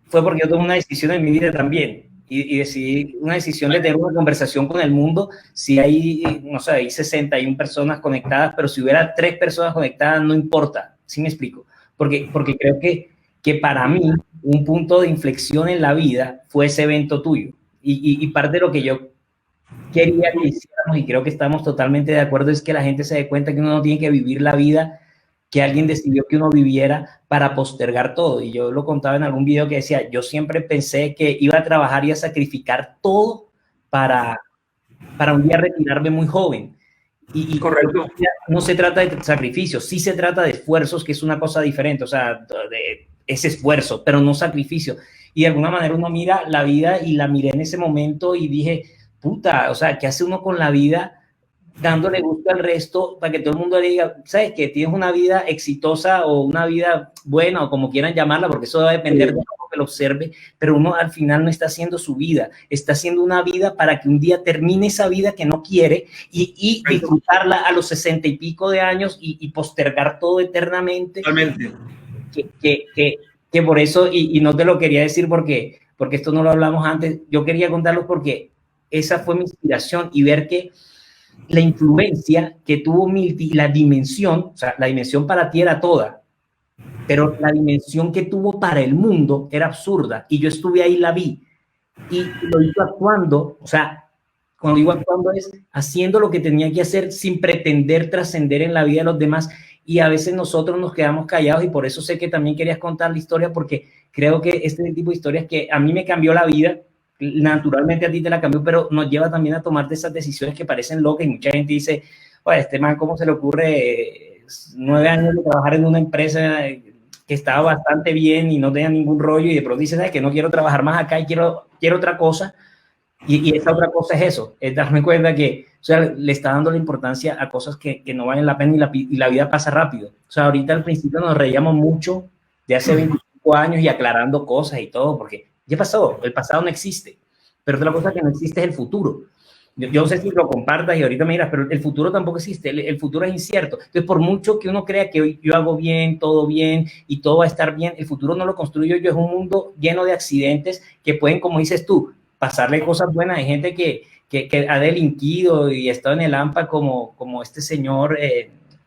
Speaker 1: fue porque yo tomé una decisión en mi vida también y decidí una decisión de tener una conversación con el mundo. Si hay, no sé, hay 61 personas conectadas, pero si hubiera 3 personas conectadas, no importa, ¿sí me explico? Porque creo que para mí un punto de inflexión en la vida fue ese evento tuyo y parte de lo que yo quería que hiciéramos, y creo que estamos totalmente de acuerdo, es que la gente se dé cuenta que uno no tiene que vivir la vida que alguien decidió que uno viviera para postergar todo. Y yo lo contaba en algún video que decía, yo siempre pensé que iba a trabajar y a sacrificar todo para un día retirarme muy joven. Y
Speaker 2: correcto.
Speaker 1: No se trata de sacrificio, sí se trata de esfuerzos, que es una cosa diferente, o sea, de ese esfuerzo, pero no sacrificio. Y de alguna manera uno mira la vida, y la miré en ese momento y dije, puta, o sea, ¿qué hace uno con la vida dándole gusto al resto para que todo el mundo le diga, sabes que tienes una vida exitosa o una vida buena o como quieran llamarla, porque eso va a depender de que lo observe, pero uno al final no está haciendo su vida, está haciendo una vida para que un día termine esa vida que no quiere y disfrutarla a los 60 y pico de años y postergar todo eternamente.
Speaker 2: Totalmente.
Speaker 1: Que por eso, y no te lo quería decir porque esto no lo hablamos antes, yo quería contarlo porque esa fue mi inspiración y ver que la influencia que tuvo Milty, la dimensión, o sea, la dimensión para ti era toda, pero la dimensión que tuvo para el mundo era absurda y yo estuve ahí, la vi y lo hizo actuando, o sea, cuando digo actuando es haciendo lo que tenía que hacer sin pretender trascender en la vida de los demás y a veces nosotros nos quedamos callados y por eso sé que también querías contar la historia porque creo que este tipo de historias que a mí me cambió la vida, naturalmente a ti te la cambió, pero nos lleva también a tomar de esas decisiones que parecen locas y mucha gente dice, oye, este man, ¿cómo se le ocurre 9 años de trabajar en una empresa que estaba bastante bien y no tenía ningún rollo y de pronto dice, ¿sabes? Que no quiero trabajar más acá y quiero otra cosa? Y esa otra cosa es eso, es darme cuenta que, o sea, le está dando la importancia a cosas que no valen la pena y la vida pasa rápido. O sea, ahorita al principio nos reíamos mucho de hace 25 años y aclarando cosas y todo, porque ya pasó, el pasado no existe. Pero otra cosa que no existe es el futuro. Yo no sé si lo compartas y ahorita me dirás, pero el futuro tampoco existe, el futuro es incierto. Entonces, por mucho que uno crea que hoy yo hago bien y todo va a estar bien, el futuro no lo construyo yo, es un mundo lleno de accidentes que pueden, como dices tú, pasarle cosas buenas. Hay gente que ha delinquido y está en el AMPA como este señor,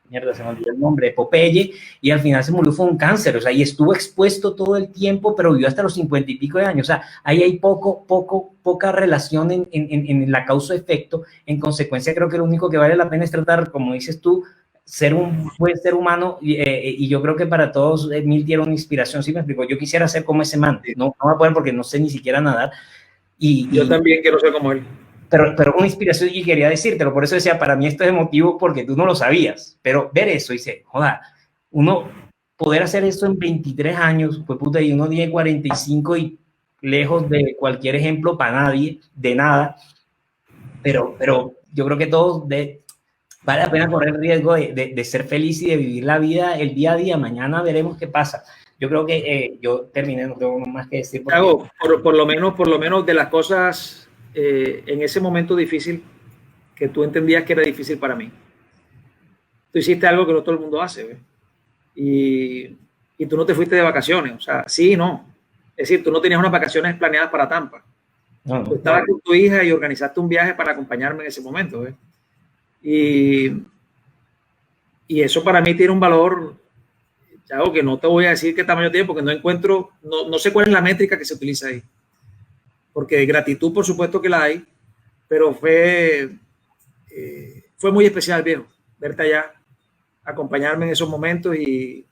Speaker 1: mierda, se me olvidó el nombre, Popeye, y al final se murió, fue un cáncer, o sea, y estuvo expuesto todo el tiempo, pero vivió hasta los 50 y pico de años, o sea, ahí hay poca relación en la causa-efecto. En consecuencia, creo que lo único que vale la pena es tratar, como dices tú, ser un buen ser humano, y yo creo que para todos Milty era una inspiración. ¿Sí me explico? Yo quisiera ser como ese man, no voy a poder porque no sé ni siquiera nadar.
Speaker 2: Yo también quiero ser como él.
Speaker 1: Pero una inspiración y quería decírtelo, por eso decía, para mí esto es emotivo porque tú no lo sabías, pero ver eso y dice, joda, uno poder hacer esto en 23 años, pues puta, y uno tiene 45 y lejos de cualquier ejemplo para nadie, de nada, pero yo creo que todos vale la pena correr el riesgo de ser feliz y de vivir la vida el día a día. Mañana veremos qué pasa. Yo creo que yo terminé, no tengo más que decir.
Speaker 2: Porque... por lo menos de las cosas en ese momento difícil que tú entendías que era difícil para mí. Tú hiciste algo que no todo el mundo hace, ¿ves? Y tú no te fuiste de vacaciones, o sea, sí, no. Es decir, tú no tenías unas vacaciones planeadas para Tampa. No. Tú estabas con tu hija y organizaste un viaje para acompañarme en ese momento, ¿ves? Y eso para mí tiene un valor, algo que no te voy a decir qué tamaño tiene, porque no encuentro, no sé cuál es la métrica que se utiliza ahí. Porque de gratitud, por supuesto que la hay, pero fue muy especial, viejo, verte allá, acompañarme en esos momentos y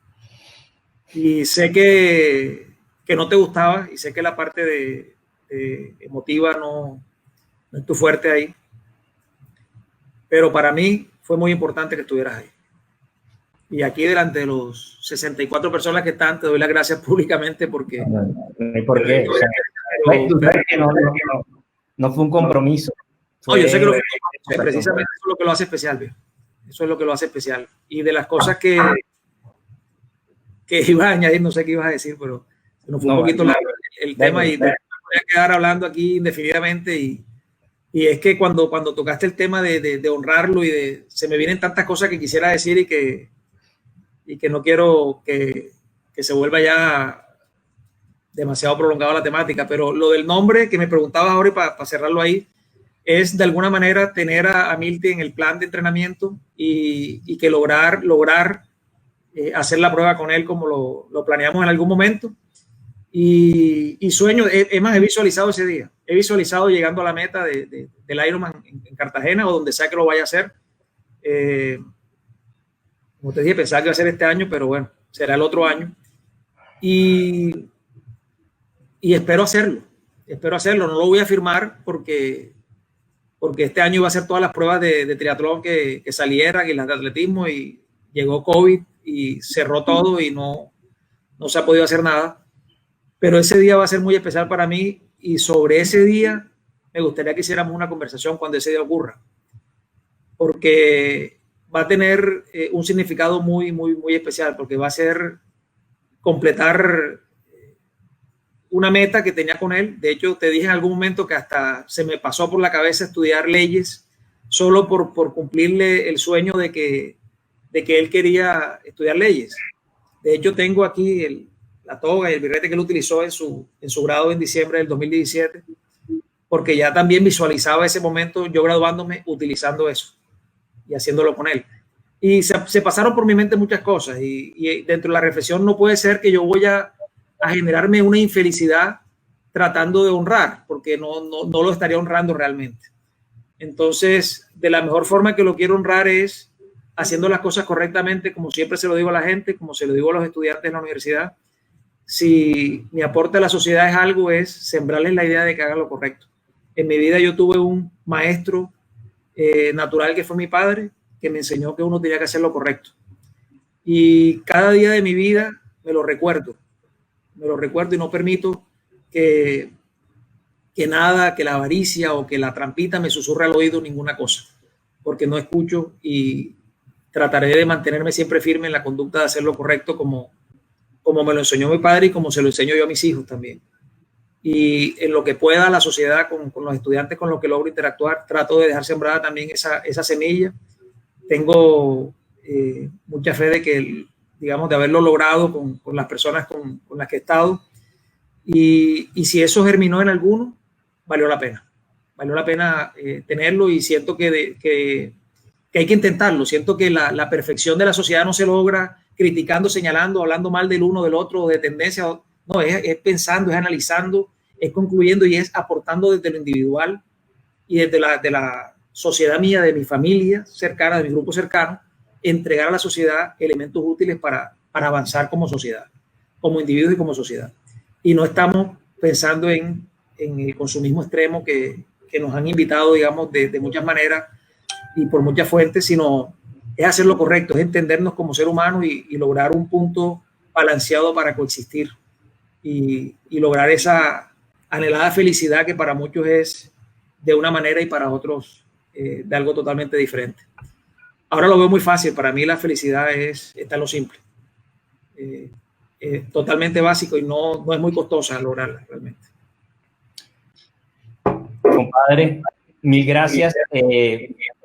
Speaker 2: sé que no te gustaba y sé que la parte de emotiva no es tu fuerte ahí, pero para mí fue muy importante que estuvieras ahí. Y aquí delante de los 64 personas que están, te doy las gracias públicamente porque...
Speaker 1: No hay por qué. No fue un compromiso.
Speaker 2: No, yo sé que precisamente eso es lo que lo hace especial, viejo. Eso es lo que lo hace especial. Y de las cosas que ibas a añadir, no sé qué ibas a decir, pero se nos fue un poquito el tema y te voy a quedar hablando aquí indefinidamente. Y es que cuando tocaste el tema de honrarlo se me vienen tantas cosas que quisiera decir y que no quiero que se vuelva ya demasiado prolongada la temática, pero lo del nombre que me preguntabas ahora y para cerrarlo ahí, es de alguna manera tener a Milty en el plan de entrenamiento y que lograr hacer la prueba con él como lo planeamos en algún momento. Y sueño, es más, he visualizado ese día, he visualizado llegando a la meta del Ironman en Cartagena o donde sea que lo vaya a hacer. Como te dije, pensaba que iba a ser este año, pero bueno, será el otro año. Y espero hacerlo, no lo voy a firmar porque este año iba a hacer todas las pruebas de triatlón que salieran y las de atletismo y llegó COVID y cerró todo y no se ha podido hacer nada, pero ese día va a ser muy especial para mí y sobre ese día me gustaría que hiciéramos una conversación cuando ese día ocurra, porque va a tener un significado muy, muy, muy especial, porque va a ser completar una meta que tenía con él. De hecho, te dije en algún momento que hasta se me pasó por la cabeza estudiar leyes solo por cumplirle el sueño de que él quería estudiar leyes. De hecho, tengo aquí la toga y el birrete que él utilizó en su grado en diciembre del 2017, porque ya también visualizaba ese momento yo graduándome utilizando eso y haciéndolo con él. Y se pasaron por mi mente muchas cosas y dentro de la reflexión no puede ser que yo voy a generarme una infelicidad tratando de honrar, porque no lo estaría honrando realmente. Entonces, de la mejor forma que lo quiero honrar es haciendo las cosas correctamente, como siempre se lo digo a la gente, como se lo digo a los estudiantes en la universidad. Si mi aporte a la sociedad es algo, es sembrarles la idea de que hagan lo correcto. En mi vida yo tuve un maestro natural que fue mi padre, que me enseñó que uno tenía que hacer lo correcto. Y cada día de mi vida me lo recuerdo y no permito que nada, que la avaricia o que la trampita me susurre al oído ninguna cosa, porque no escucho y trataré de mantenerme siempre firme en la conducta de hacer lo correcto como me lo enseñó mi padre y como se lo enseño yo a mis hijos también. Y en lo que pueda la sociedad, con los estudiantes con los que logro interactuar, trato de dejar sembrada también esa semilla. Tengo mucha fe de que, digamos, de haberlo logrado con las personas con las que he estado. Y si eso germinó en alguno, valió la pena. Valió la pena tenerlo y siento que hay que intentarlo. Siento que la perfección de la sociedad no se logra criticando, señalando, hablando mal del uno, del otro, de tendencia. No, es pensando, es analizando, es concluyendo y es aportando desde lo individual y desde la sociedad mía, de mi familia cercana, de mi grupo cercano, entregar a la sociedad elementos útiles para avanzar como sociedad, como individuos y como sociedad. Y no estamos pensando en el consumismo extremo que nos han invitado, digamos, de muchas maneras y por muchas fuentes, sino es hacer lo correcto, es entendernos como ser humanos y lograr un punto balanceado para coexistir y lograr esa anhelada felicidad que para muchos es de una manera y para otros de algo totalmente diferente. Ahora lo veo muy fácil. Para mí la felicidad está en lo simple. Totalmente básico y no es muy costosa lograrla realmente.
Speaker 1: Compadre, mil gracias.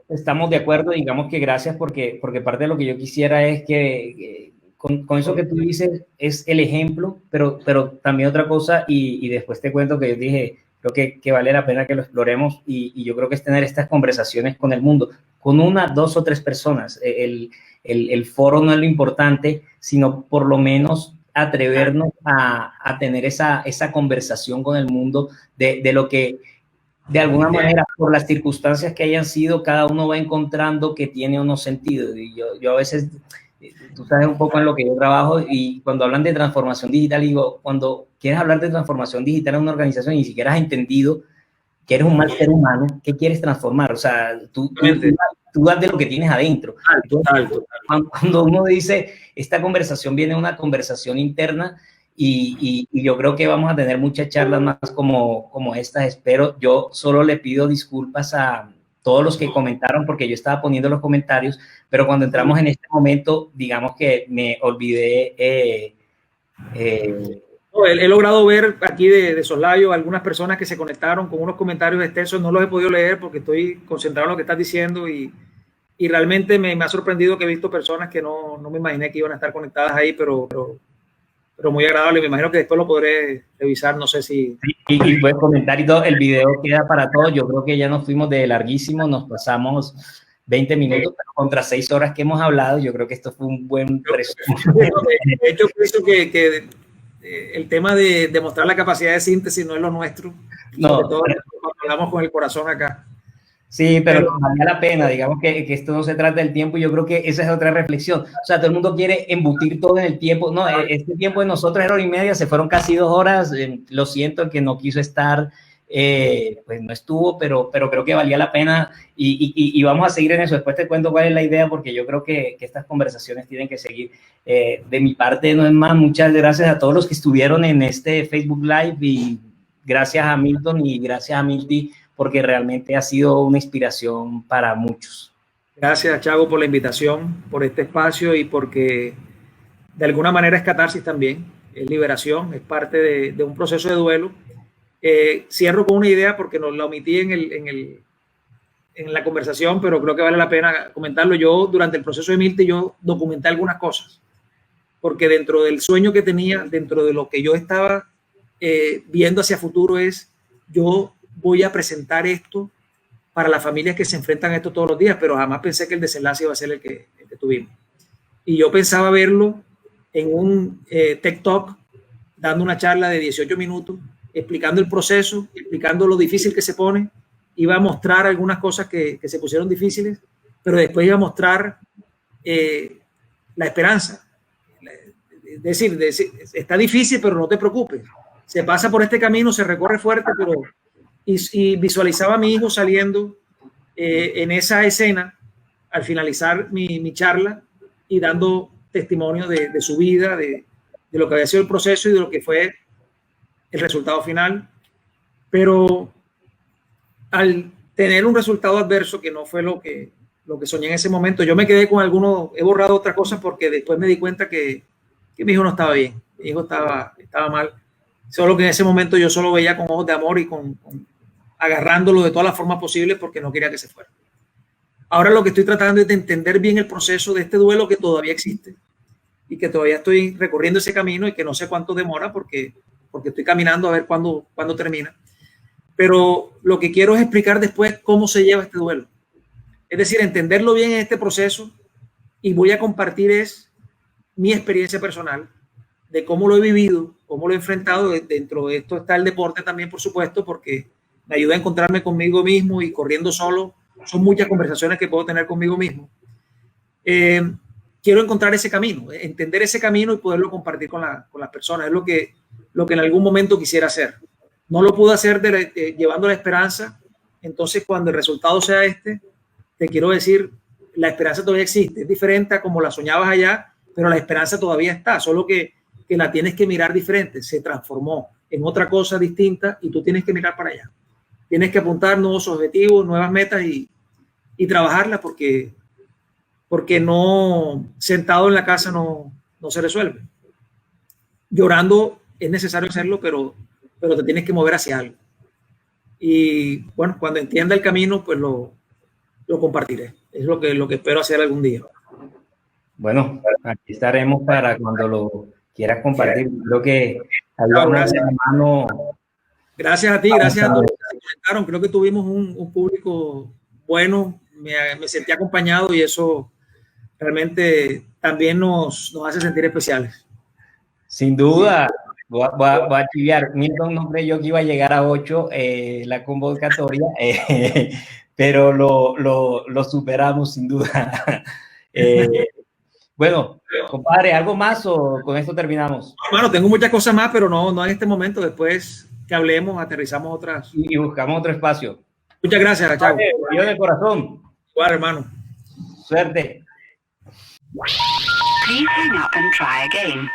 Speaker 1: Estamos de acuerdo, digamos que gracias porque parte de lo que yo quisiera es que con eso que tú dices es el ejemplo, pero también otra cosa y después te cuento que yo dije, creo que vale la pena que lo exploremos y yo creo que es tener estas conversaciones con el mundo, con una, dos o tres personas. El foro no es lo importante, sino por lo menos atrevernos a tener esa conversación con el mundo de lo que de alguna manera, por las circunstancias que hayan sido, cada uno va encontrando que tiene unos sentidos. Y yo a veces, tú sabes un poco en lo que yo trabajo, y cuando hablan de transformación digital, digo, cuando quieres hablar de transformación digital en una organización y ni siquiera has entendido que eres un mal ser humano, ¿qué quieres transformar? O sea, tú das de lo que tienes adentro. Entonces, cuando uno dice, esta conversación viene de una conversación interna, y yo creo que vamos a tener muchas charlas más como estas, espero. Yo solo le pido disculpas a todos los que comentaron, porque yo estaba poniendo los comentarios, pero cuando entramos en este momento, digamos que me olvidé.
Speaker 2: He logrado ver aquí de soslayo algunas personas que se conectaron con unos comentarios extensos. No los he podido leer porque estoy concentrado en lo que estás diciendo y realmente me ha sorprendido que he visto personas que no me imaginé que iban a estar conectadas ahí, pero muy agradable. Me imagino que después lo podré revisar, no sé si...
Speaker 1: Y puedes comentar y todo, el video queda para todos. Yo creo que ya nos fuimos de larguísimo, nos pasamos 20 minutos, pero contra 6 horas que hemos hablado, yo creo que esto fue un buen resumen.
Speaker 2: De hecho, pienso que el tema de demostrar la capacidad de síntesis no es lo nuestro, sobre todo cuando hablamos con el corazón acá.
Speaker 1: Sí, pero vale la pena, digamos que esto no se trata del tiempo, y yo creo que esa es otra reflexión. O sea, todo el mundo quiere embutir todo en el tiempo. No, este tiempo de nosotros era 1 hora y media, se fueron casi 2 horas. Lo siento, el que no quiso estar, pues no estuvo, pero creo que valía la pena y vamos a seguir en eso. Después te cuento cuál es la idea, porque yo creo que estas conversaciones tienen que seguir. De mi parte, no es más, muchas gracias a todos los que estuvieron en este Facebook Live y gracias a Milton y gracias a Milty, porque realmente ha sido una inspiración para muchos.
Speaker 2: Gracias, Chago, por la invitación, por este espacio y porque de alguna manera es catarsis también. es liberación, es parte de un proceso de duelo. Cierro con una idea porque no la omití en la conversación, pero creo que vale la pena comentarlo. Yo, durante el proceso de Milton, yo documenté algunas cosas, porque dentro del sueño que tenía, dentro de lo que yo estaba viendo hacia futuro es, yo voy a presentar esto para las familias que se enfrentan a esto todos los días, pero jamás pensé que el desenlace iba a ser el que tuvimos. Y yo pensaba verlo en un TED Talk, dando una charla de 18 minutos, explicando el proceso, explicando lo difícil que se pone. Iba a mostrar algunas cosas que se pusieron difíciles, pero después iba a mostrar la esperanza. Es decir, está difícil, pero no te preocupes. Se pasa por este camino, se recorre fuerte, pero... Y visualizaba a mi hijo saliendo en esa escena al finalizar mi charla y dando testimonio de su vida, de lo que había sido el proceso y de lo que fue el resultado final. Pero al tener un resultado adverso que no fue lo que soñé en ese momento, yo me quedé con algunos, he borrado otras cosas porque después me di cuenta que mi hijo no estaba bien, mi hijo estaba mal, solo que en ese momento yo solo veía con ojos de amor y agarrándolo de todas las formas posibles porque no quería que se fuera. Ahora lo que estoy tratando es de entender bien el proceso de este duelo que todavía existe y que todavía estoy recorriendo ese camino y que no sé cuánto demora porque estoy caminando a ver cuándo termina. Pero lo que quiero es explicar después cómo se lleva este duelo. Es decir, entenderlo bien en este proceso, y voy a compartir mi experiencia personal de cómo lo he vivido, cómo lo he enfrentado. Dentro de esto está el deporte también, por supuesto, porque me ayuda a encontrarme conmigo mismo, y corriendo solo son muchas conversaciones que puedo tener conmigo mismo. Quiero encontrar ese camino, entender ese camino y poderlo compartir con las personas. Es lo que en algún momento quisiera hacer. No lo pude hacer llevando la esperanza. Entonces, cuando el resultado sea te quiero decir, la esperanza todavía existe. Es diferente a como la soñabas allá, pero la esperanza todavía está, solo que la tienes que mirar diferente. Se transformó en otra cosa distinta y tú tienes que mirar para allá. Tienes que apuntar nuevos objetivos, nuevas metas y trabajarlas, porque no, sentado en la casa no se resuelve. Llorando es necesario hacerlo, pero te tienes que mover hacia algo. Y bueno, cuando entienda el camino, pues lo compartiré. Es lo que espero hacer algún día.
Speaker 1: Bueno, aquí estaremos para cuando lo quieras compartir. Creo que había una mano.
Speaker 2: Gracias a ti, gracias a todos que se conectaron. Creo que tuvimos un público bueno, me sentí acompañado, y eso realmente también nos hace sentir especiales.
Speaker 1: Sin duda, voy a chiviar. Milton, no creí yo que iba a llegar a 8 la convocatoria, pero lo superamos sin duda. Bueno, compadre, ¿algo más o con esto terminamos?
Speaker 2: Bueno, tengo muchas cosas más, pero no en este momento. Después que hablemos, aterrizamos otras.
Speaker 1: Y buscamos otro espacio.
Speaker 2: Muchas gracias, chao.
Speaker 1: Yo de corazón.
Speaker 2: Igual, hermano.
Speaker 1: Suerte.
Speaker 3: Please hang up and try again.